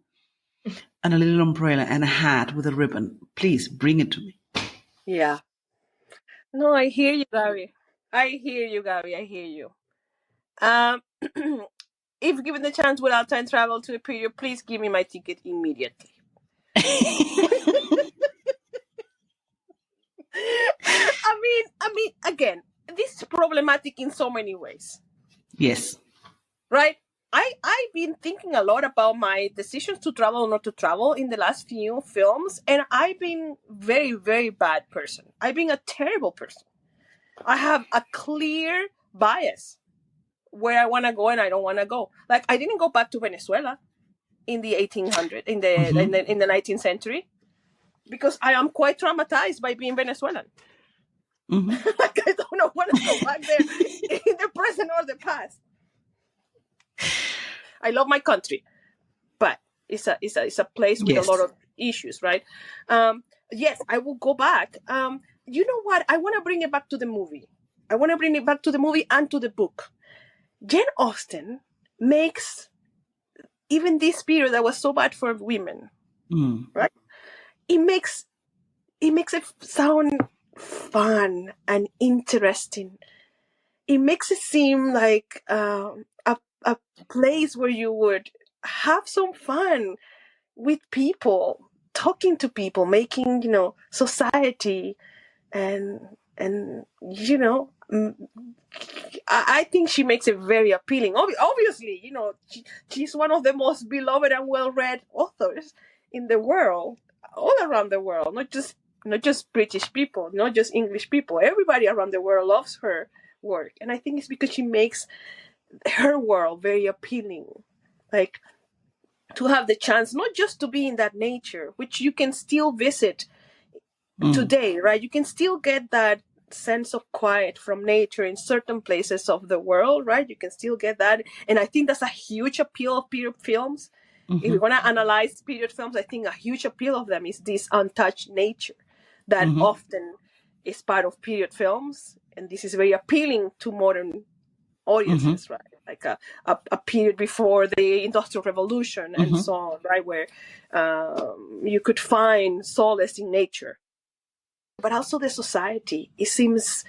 B: and a little umbrella and a hat with a ribbon. Please bring it to me.
A: Yeah. No, I hear you, Gaby. I hear you. If given the chance, without time travel to a period, please give me my ticket immediately. I mean, again, this is problematic in so many ways.
B: Yes.
A: Right? I've been thinking a lot about my decisions to travel or not to travel in the last few films, and I've been very, very bad person. I've been a terrible person. I have a clear bias where I want to go and I don't want to go. Like, I didn't go back to Venezuela in the 1800s, in the 19th century, because I am quite traumatized by being Venezuelan. Like, I don't want to go back there in the present or the past. I love my country, but it's a place with a lot of issues, right? Yes, I will go back. You know what? I want to bring it back to the movie. I want to bring it back to the movie and to the book. Jane Austen makes even this period that was so bad for women, right? It makes it sound fun and interesting. It makes it seem like a place where you would have some fun with people, talking to people, making, society, and I think she makes it very appealing. Obviously, she's one of the most beloved and well-read authors in the world, all around the world, not just British people, not just English people. Everybody around the world loves her work, and I think it's because she makes her world very appealing. Like, to have the chance not just to be in that nature, which you can still visit today, right? You can still get that sense of quiet from nature in certain places of the world, right? You can still get that. And I think that's a huge appeal of period films. If we want to analyze period films, I think a huge appeal of them is this untouched nature that often is part of period films. And this is very appealing to modern audiences, right? Like a period before the Industrial Revolution and so on, right? Where you could find solace in nature. But also the society. It seems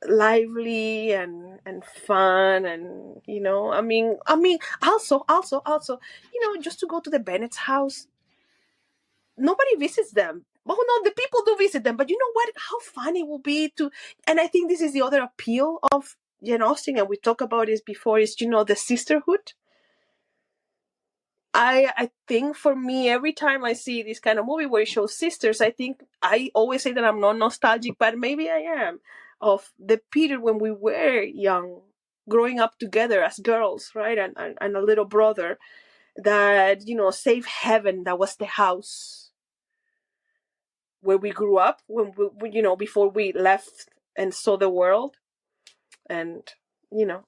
A: lively and fun, and also, just to go to the Bennett's house. Nobody visits them. Oh no, the people do visit them, but you know what? How fun it will be to, and I think this is the other appeal of Jane Austen, and we talked about this before, is the sisterhood. I think for me, every time I see this kind of movie where it shows sisters, I think I always say that I'm not nostalgic, but maybe I am, of the period when we were young, growing up together as girls, right? And a little brother that, safe haven, that was the house where we grew up when we before we left and saw the world. And,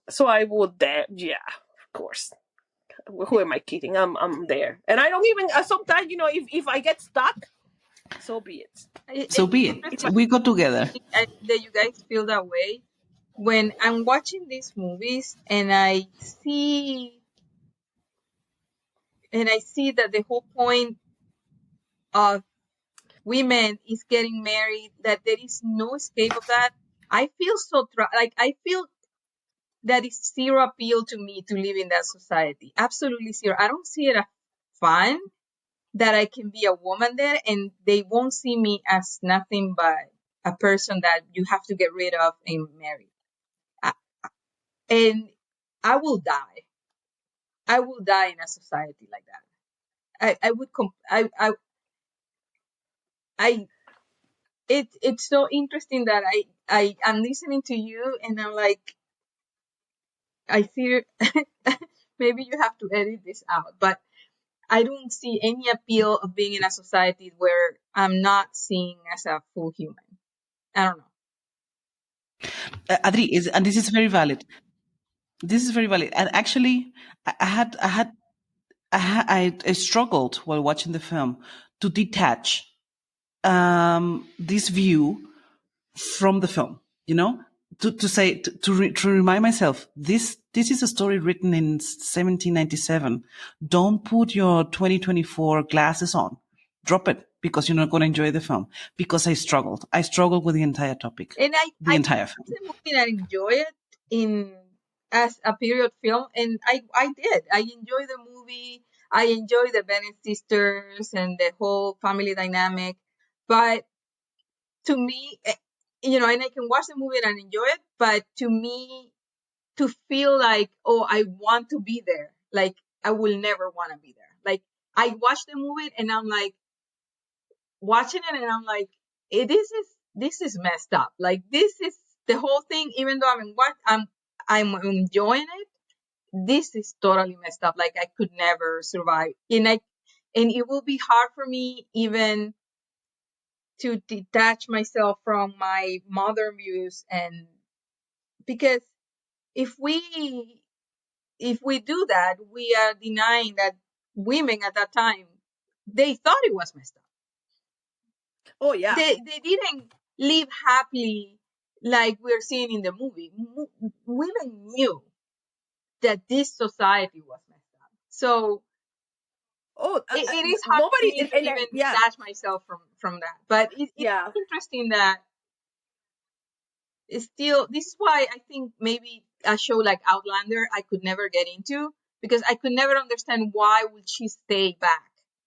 A: so I would there. Yeah, of course. Who am I kidding? I'm there, and I don't even sometimes if I get stuck, so be it.
B: So be it. We go together.
C: That you guys feel that way when I'm watching these movies, and I see that the whole point of women is getting married, that there is no escape of that. I feel so I feel that is zero appeal to me to live in that society. Absolutely zero. I don't see it as fun that I can be a woman there, and they won't see me as nothing but a person that you have to get rid of and marry. And I will die. I will die in a society like that. It's so interesting that I'm listening to you, and I'm like, I fear maybe you have to edit this out, but I don't see any appeal of being in a society where I'm not seen as a full human. I don't know.
B: Adri, and this is very valid. This is very valid. And actually, I struggled while watching the film to detach this view from the film. To remind myself, this is a story written in 1797. Don't put your 2024 glasses on. Drop it, because you're not going to enjoy the film. Because I struggled with the entire topic,
C: and
B: the entire film.
C: The movie, I enjoy it as a period film, and I did. I enjoy the movie. I enjoy the Bennett sisters and the whole family dynamic. But to me, and I can watch the movie and enjoy it, but to me, to feel like, oh, I want to be there, like, I will never want to be there. Like, I watch the movie and I'm like, watching it and I'm like, this is messed up. Like, this is the whole thing, even though I'm enjoying it, this is totally messed up. Like I could never survive. And it will be hard for me even to detach myself from my modern views, and because if we do that, we are denying that women at that time, they thought it was messed up.
A: Oh yeah.
C: They didn't live happily like we're seeing in the movie. Women knew that this society was messed up. So it is hard for me to even detach myself from that. But it's interesting that it's still, this is why I think maybe a show like Outlander I could never get into, because I could never understand why would she stay back?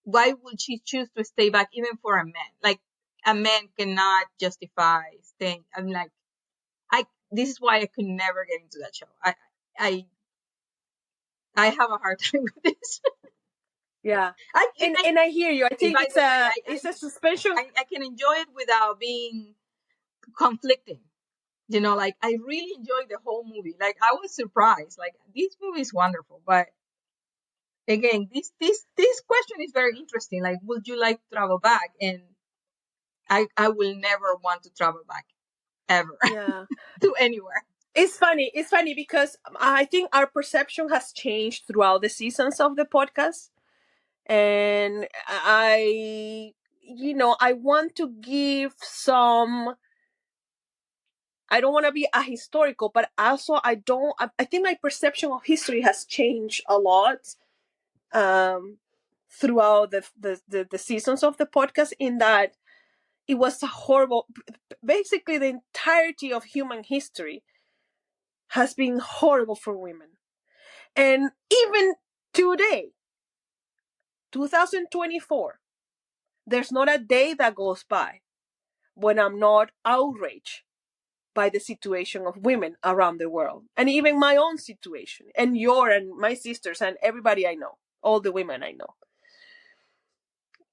C: Why would she choose to stay back even for a man? Like a man cannot justify staying. I'm like, this is why I could never get into that show. I have a hard time with this.
A: Yeah. And I hear you. I think it's a suspension.
C: I can enjoy it without being conflicting. You know, like I really enjoyed the whole movie. Like I was surprised. Like this movie is wonderful, but again, this question is very interesting. Like, would you like to travel back? And I will never want to travel back ever.
A: Yeah.
C: To anywhere.
A: It's funny because I think our perception has changed throughout the seasons of the podcast. And I want to give some, I don't want to be ahistorical, but also I think my perception of history has changed a lot throughout the seasons of the podcast, in that it was a horrible, basically the entirety of human history has been horrible for women. And even today, 2024, there's not a day that goes by when I'm not outraged by the situation of women around the world, and even my own situation, and my sisters, and everybody I know, all the women I know.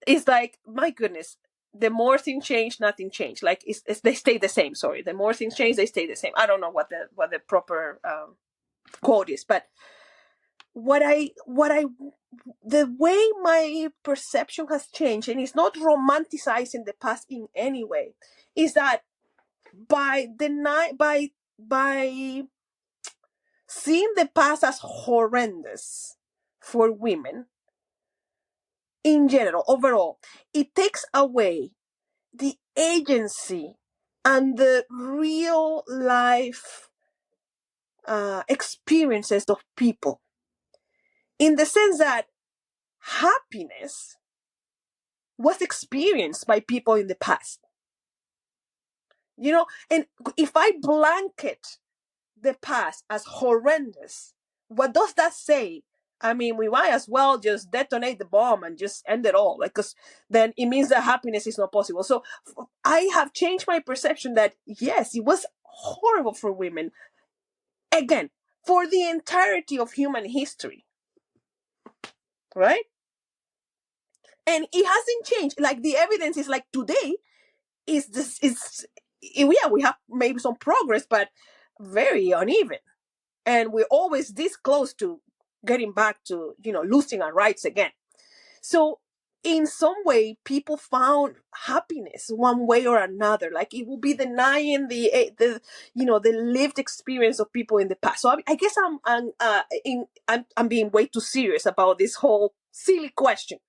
A: It's like, my goodness, the more things change, nothing changed. Like they stay the same. Sorry, the more things change, they stay the same. I don't know what the proper quote is, but the way my perception has changed, and it's not romanticizing the past in any way, is that by seeing the past as horrendous for women in general, overall, it takes away the agency and the real life experiences of people, in the sense that happiness was experienced by people in the past. And if I blanket the past as horrendous, what does that say? I mean, we might as well just detonate the bomb and just end it all, because then it means that happiness is not possible. So I have changed my perception that, yes, it was horrible for women, again, for the entirety of human history, right? And it hasn't changed. Like, the evidence is like, today we have maybe some progress, but very uneven. And we're always this close to getting back to, losing our rights again. So in some way, people found happiness one way or another. Like, it will be denying the lived experience of people in the past. So I guess I'm being way too serious about this whole silly question,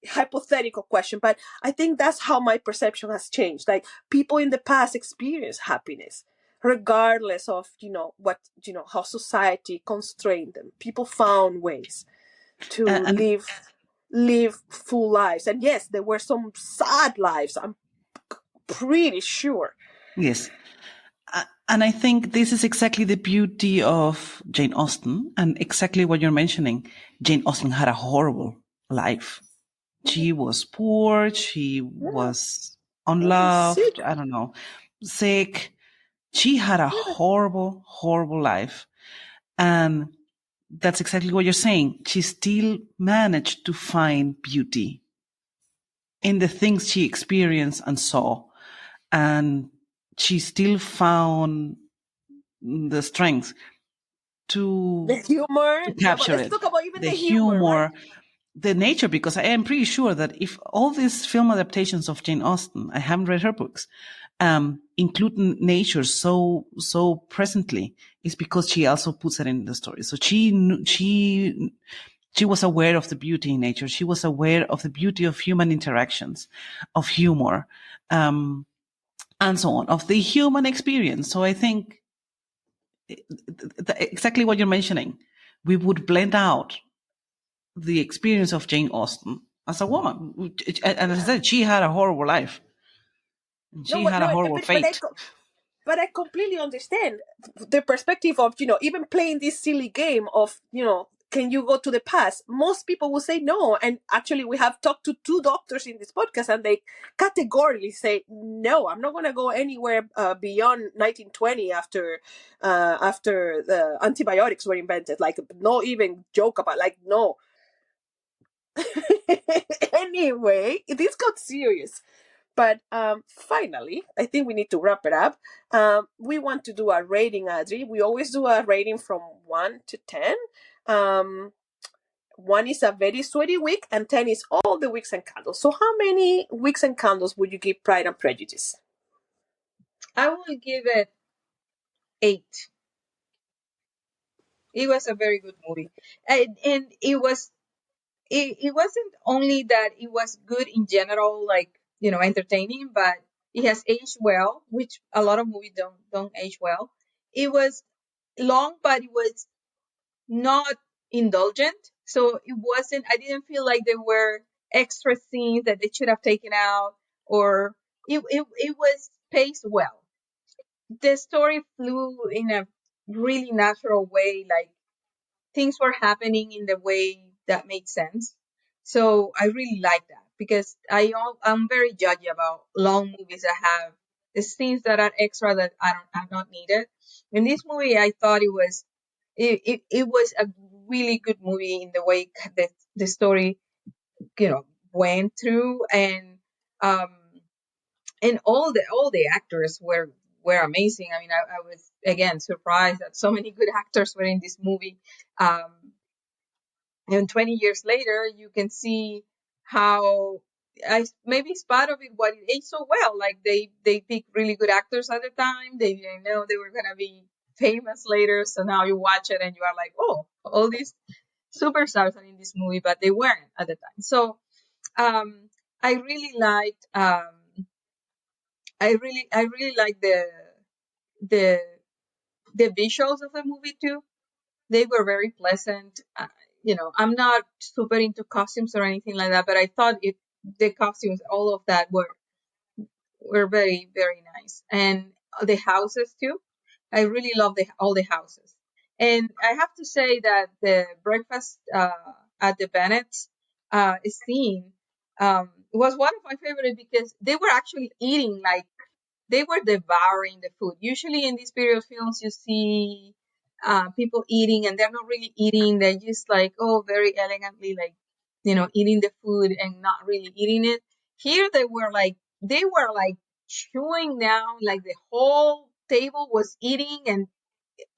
A: hypothetical question, but I think that's how my perception has changed. Like, people in the past experienced happiness regardless of how society constrained them. People found ways to live full lives. And yes, there were some sad lives, I'm pretty sure.
B: Yes. And I think this is exactly the beauty of Jane Austen, and exactly what you're mentioning. Jane Austen had a horrible life. She was poor. She was unloved. I don't know, sick. She had a horrible, horrible life. And that's exactly what you're saying. She still managed to find beauty in the things she experienced and saw. And she still found the strength to
A: The humor.
B: capture
A: Let's
B: it,
A: talk about even
B: the
A: the humor, right?
B: the nature, because I am pretty sure that if all these film adaptations of Jane Austen, I haven't read her books, include nature so presently, is because she also puts it in the story. So she was aware of the beauty in nature. She was aware of the beauty of human interactions, of humor, and so on, of the human experience. So I think exactly what you're mentioning, we would blend out the experience of Jane Austen as a woman. And as I said, she had a horrible life. And she had a horrible fate.
A: But I completely understand the perspective of, even playing this silly game of, can you go to the past? Most people will say no. And actually, we have talked to 2 doctors in this podcast, and they categorically say, no, I'm not going to go anywhere beyond 1920 after the antibiotics were invented. Like, no even joke about, like, no. Anyway, this got serious. But finally, I think we need to wrap it up. We want to do a rating, Adri. We always do a rating from 1 to 10. 1 is a very sweaty week, and 10 is all the wicks and candles. So how many wicks and candles would you give Pride and Prejudice?
C: I will give it 8. It was a very good movie, and it wasn't only that it was good in general, like, entertaining, but it has aged well, which a lot of movies don't age well. It was long, but it was not indulgent, so I didn't feel like there were extra scenes that they should have taken out, or it was paced well. The story flew in a really natural way, like things were happening in the way that made sense. So I really like that, because I'm very judgy about long movies that have the scenes that are extra that are not needed. In this movie, I thought it was a really good movie in the way the story, went through, um and all the actors were amazing. I mean, I was again surprised that so many good actors were in this movie. And 20 years later, you can see how maybe it's part of it what it aged so well. Like they picked really good actors at the time. They didn't know they were gonna be famous later. So now you watch it and you are like, oh, all these superstars are in this movie, but they weren't at the time. So I really liked I really like the the visuals of the movie too. They were very pleasant. I'm not super into costumes or anything like that, but I thought the costumes, all of that were very, very nice. And the houses too. I really love all the houses. And I have to say that the breakfast at the Bennett's scene was one of my favorite, because they were actually eating, like they were devouring the food. Usually in these period films, you see people eating, and they're not really eating. They're just like, oh, very elegantly, like, eating the food and not really eating it. Here they were like chewing down, like the whole table was eating. And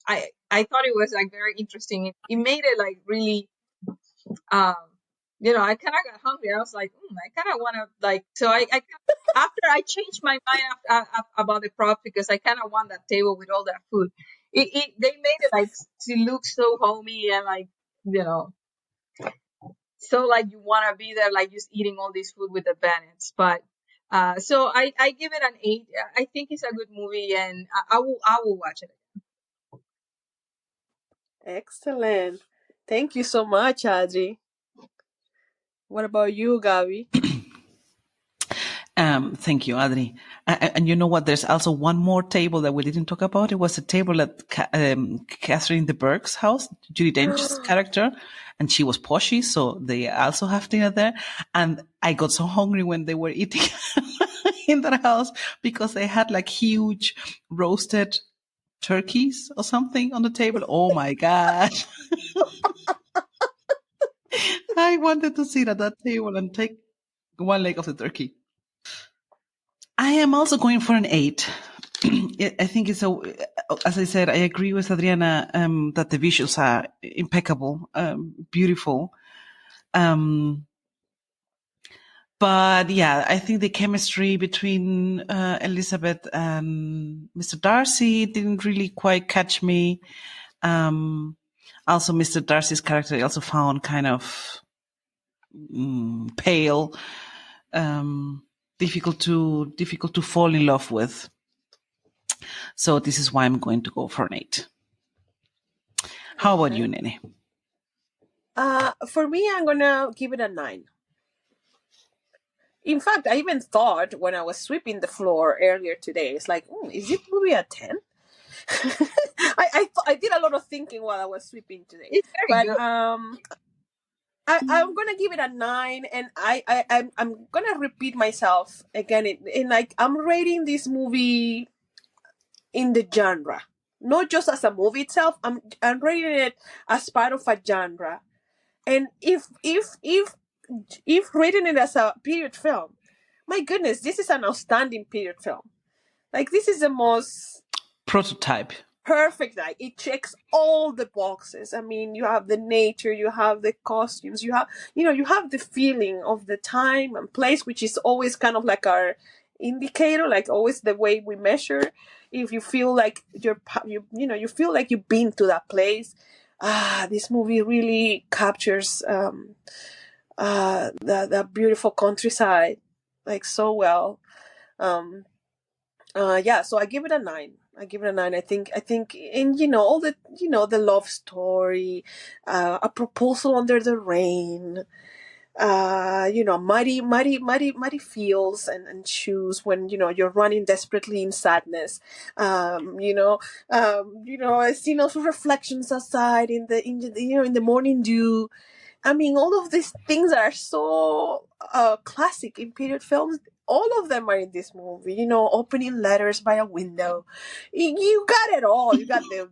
C: I thought it was like very interesting. It made it like really, um, I kind of got hungry. I was like, I kind of want to, like, so I after I changed my mind about the prop, because I kind of want that table with all that food. They made it like to look so homey, and like, so like you want to be there, like just eating all this food with the Bennetts. But so I give it an 8. I think it's a good movie, and I will watch it.
A: Excellent. Thank you so much, Adri. What about you, Gaby?
B: Thank you, Adri. And you know what? There's also one more table that we didn't talk about. It was a table at Catherine de Bourgh's house, Judi Dench's character, and she was poshy, so they also have dinner there. And I got so hungry when they were eating in that house, because they had like huge roasted turkeys or something on the table. Oh my God. I wanted to sit at that table and take one leg of the turkey. I am also going for an 8. I think it's as I said, I agree with Adriana that the visuals are impeccable, beautiful. But yeah, I think the chemistry between Elizabeth and Mr. Darcy didn't really quite catch me. Also, Mr. Darcy's character I also found kind of pale, difficult to fall in love with. So this is why I'm going to go for an 8. How about you, Nene?
A: For me, I'm gonna give it a 9. In fact, I even thought when I was sweeping the floor earlier today, it's like, is this movie a 10? I did a lot of thinking while I was sweeping today.
C: It's very good.
A: I'm gonna give it a 9, and I'm gonna repeat myself again. In like, I'm rating this movie in the genre, not just as a movie itself. I'm rating it as part of a genre, and if rating it as a period film, my goodness, this is an outstanding period film. Like, this is the most
B: prototype.
A: Perfect. Like, it checks all the boxes. I mean, you have the nature, you have the costumes, you have the feeling of the time and place, which is always kind of like our indicator, like always the way we measure if you feel like you feel like you've been to that place. This movie really captures the beautiful countryside like so well. So I give it a 9. I think, and all the the love story, a proposal under the rain, muddy fields and shoes when you're running desperately in sadness, a scene of reflections outside in the morning dew. I mean, all of these things are so classic in period films. All of them are in this movie. Opening letters by a window. You got it all. You got the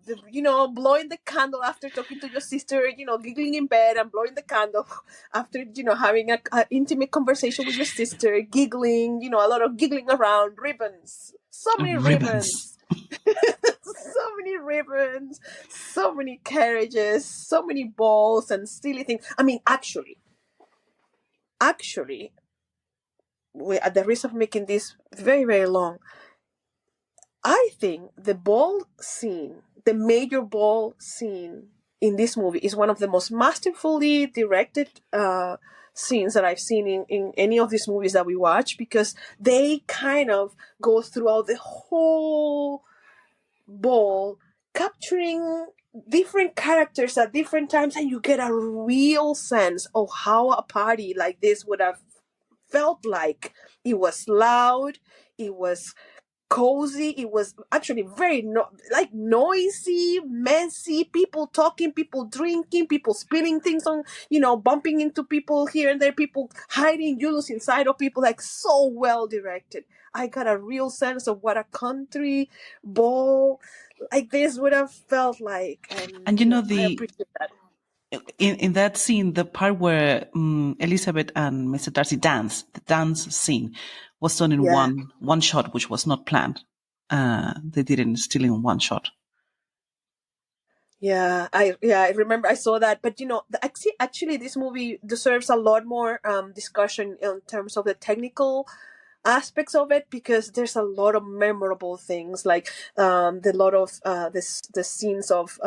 A: blowing the candle after talking to your sister. Giggling in bed and blowing the candle after having an intimate conversation with your sister. Giggling. A lot of giggling around. Ribbons. So many ribbons. So many ribbons, so many carriages, so many balls and silly things. I mean, actually, at the risk of making this very, very long, I think the major ball scene in this movie is one of the most masterfully directed scenes that I've seen in any of these movies that we watch, because they kind of go throughout the whole ball, capturing different characters at different times, and you get a real sense of how a party like this would have felt like. It was loud, it was cozy, it was actually very noisy, messy, people talking, people drinking, people spilling things on, bumping into people here and there, people hiding jewels inside of people, like so well directed. I got a real sense of what a country ball like this would have felt like, and I appreciate that.
B: In that scene, the part where Elizabeth and Mr. Darcy dance, the dance scene, was done in one shot, which was not planned. They did it still in one shot.
A: Yeah, I remember I saw that, but actually this movie deserves a lot more discussion in terms of the technical aspects of it, because there's a lot of memorable things, like the scenes of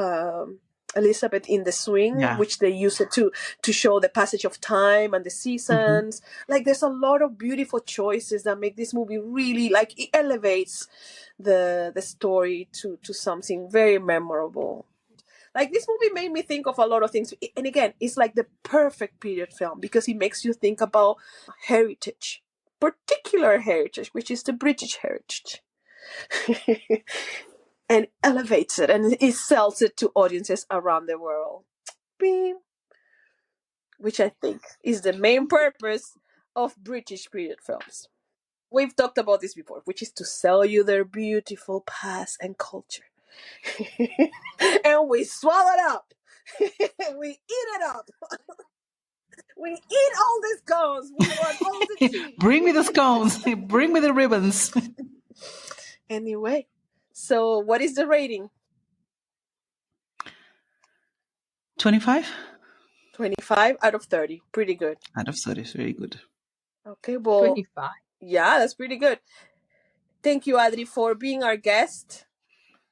A: Elizabeth in the swing, which they use it to show the passage of time and the seasons. Mm-hmm. Like, there's a lot of beautiful choices that make this movie really, like, it elevates the story to something very memorable. Like, this movie made me think of a lot of things, and again, it's like the perfect period film because it makes you think about heritage, particular heritage, which is the British heritage. And elevates it, and it sells it to audiences around the world. Beam. Which I think is the main purpose of British period films. We've talked about this before, which is to sell you their beautiful past and culture. And we swallow it up. We eat it up. We eat all the scones. We want all the cheese.
B: Bring me the scones. Bring me the ribbons.
A: Anyway, so what is the rating?
B: 25
A: 25 out of 30. Pretty good.
B: out of 30 is very good.
A: Okay, well,
C: 25.
A: yeah, that's pretty good. Thank you, Adri, for being our guest.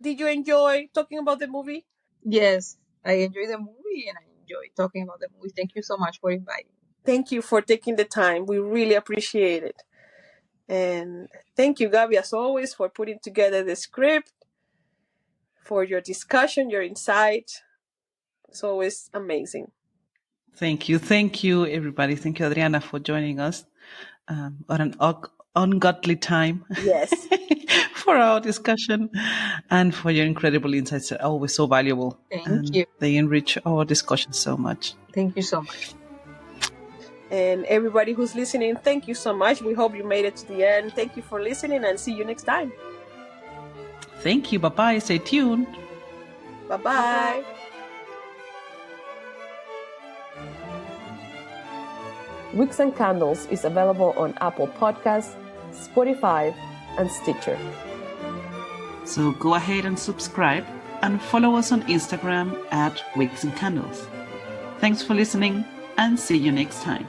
A: Did you enjoy talking about the movie?
C: Yes, I enjoyed the movie and I enjoyed talking about the movie. Thank you so much for inviting me.
A: Thank you for taking the time. We really appreciate it. And thank you, Gaby, as always, for putting together the script, for your discussion, your insight. It's always amazing.
B: Thank you, everybody. Thank you, Adriana, for joining us on an ungodly time.
A: Yes.
B: For our discussion and for your incredible insights. They're always so valuable.
C: Thank you.
B: They enrich our discussion so much.
C: Thank you so much.
A: And everybody who's listening, thank you so much. We hope you made it to the end. Thank you for listening and see you next time.
B: Thank you. Bye-bye. Stay tuned.
A: Bye-bye. Wicks and Candles is available on Apple Podcasts, Spotify, and Stitcher.
B: So go ahead and subscribe and follow us on Instagram at Wicks and Candles. Thanks for listening and see you next time.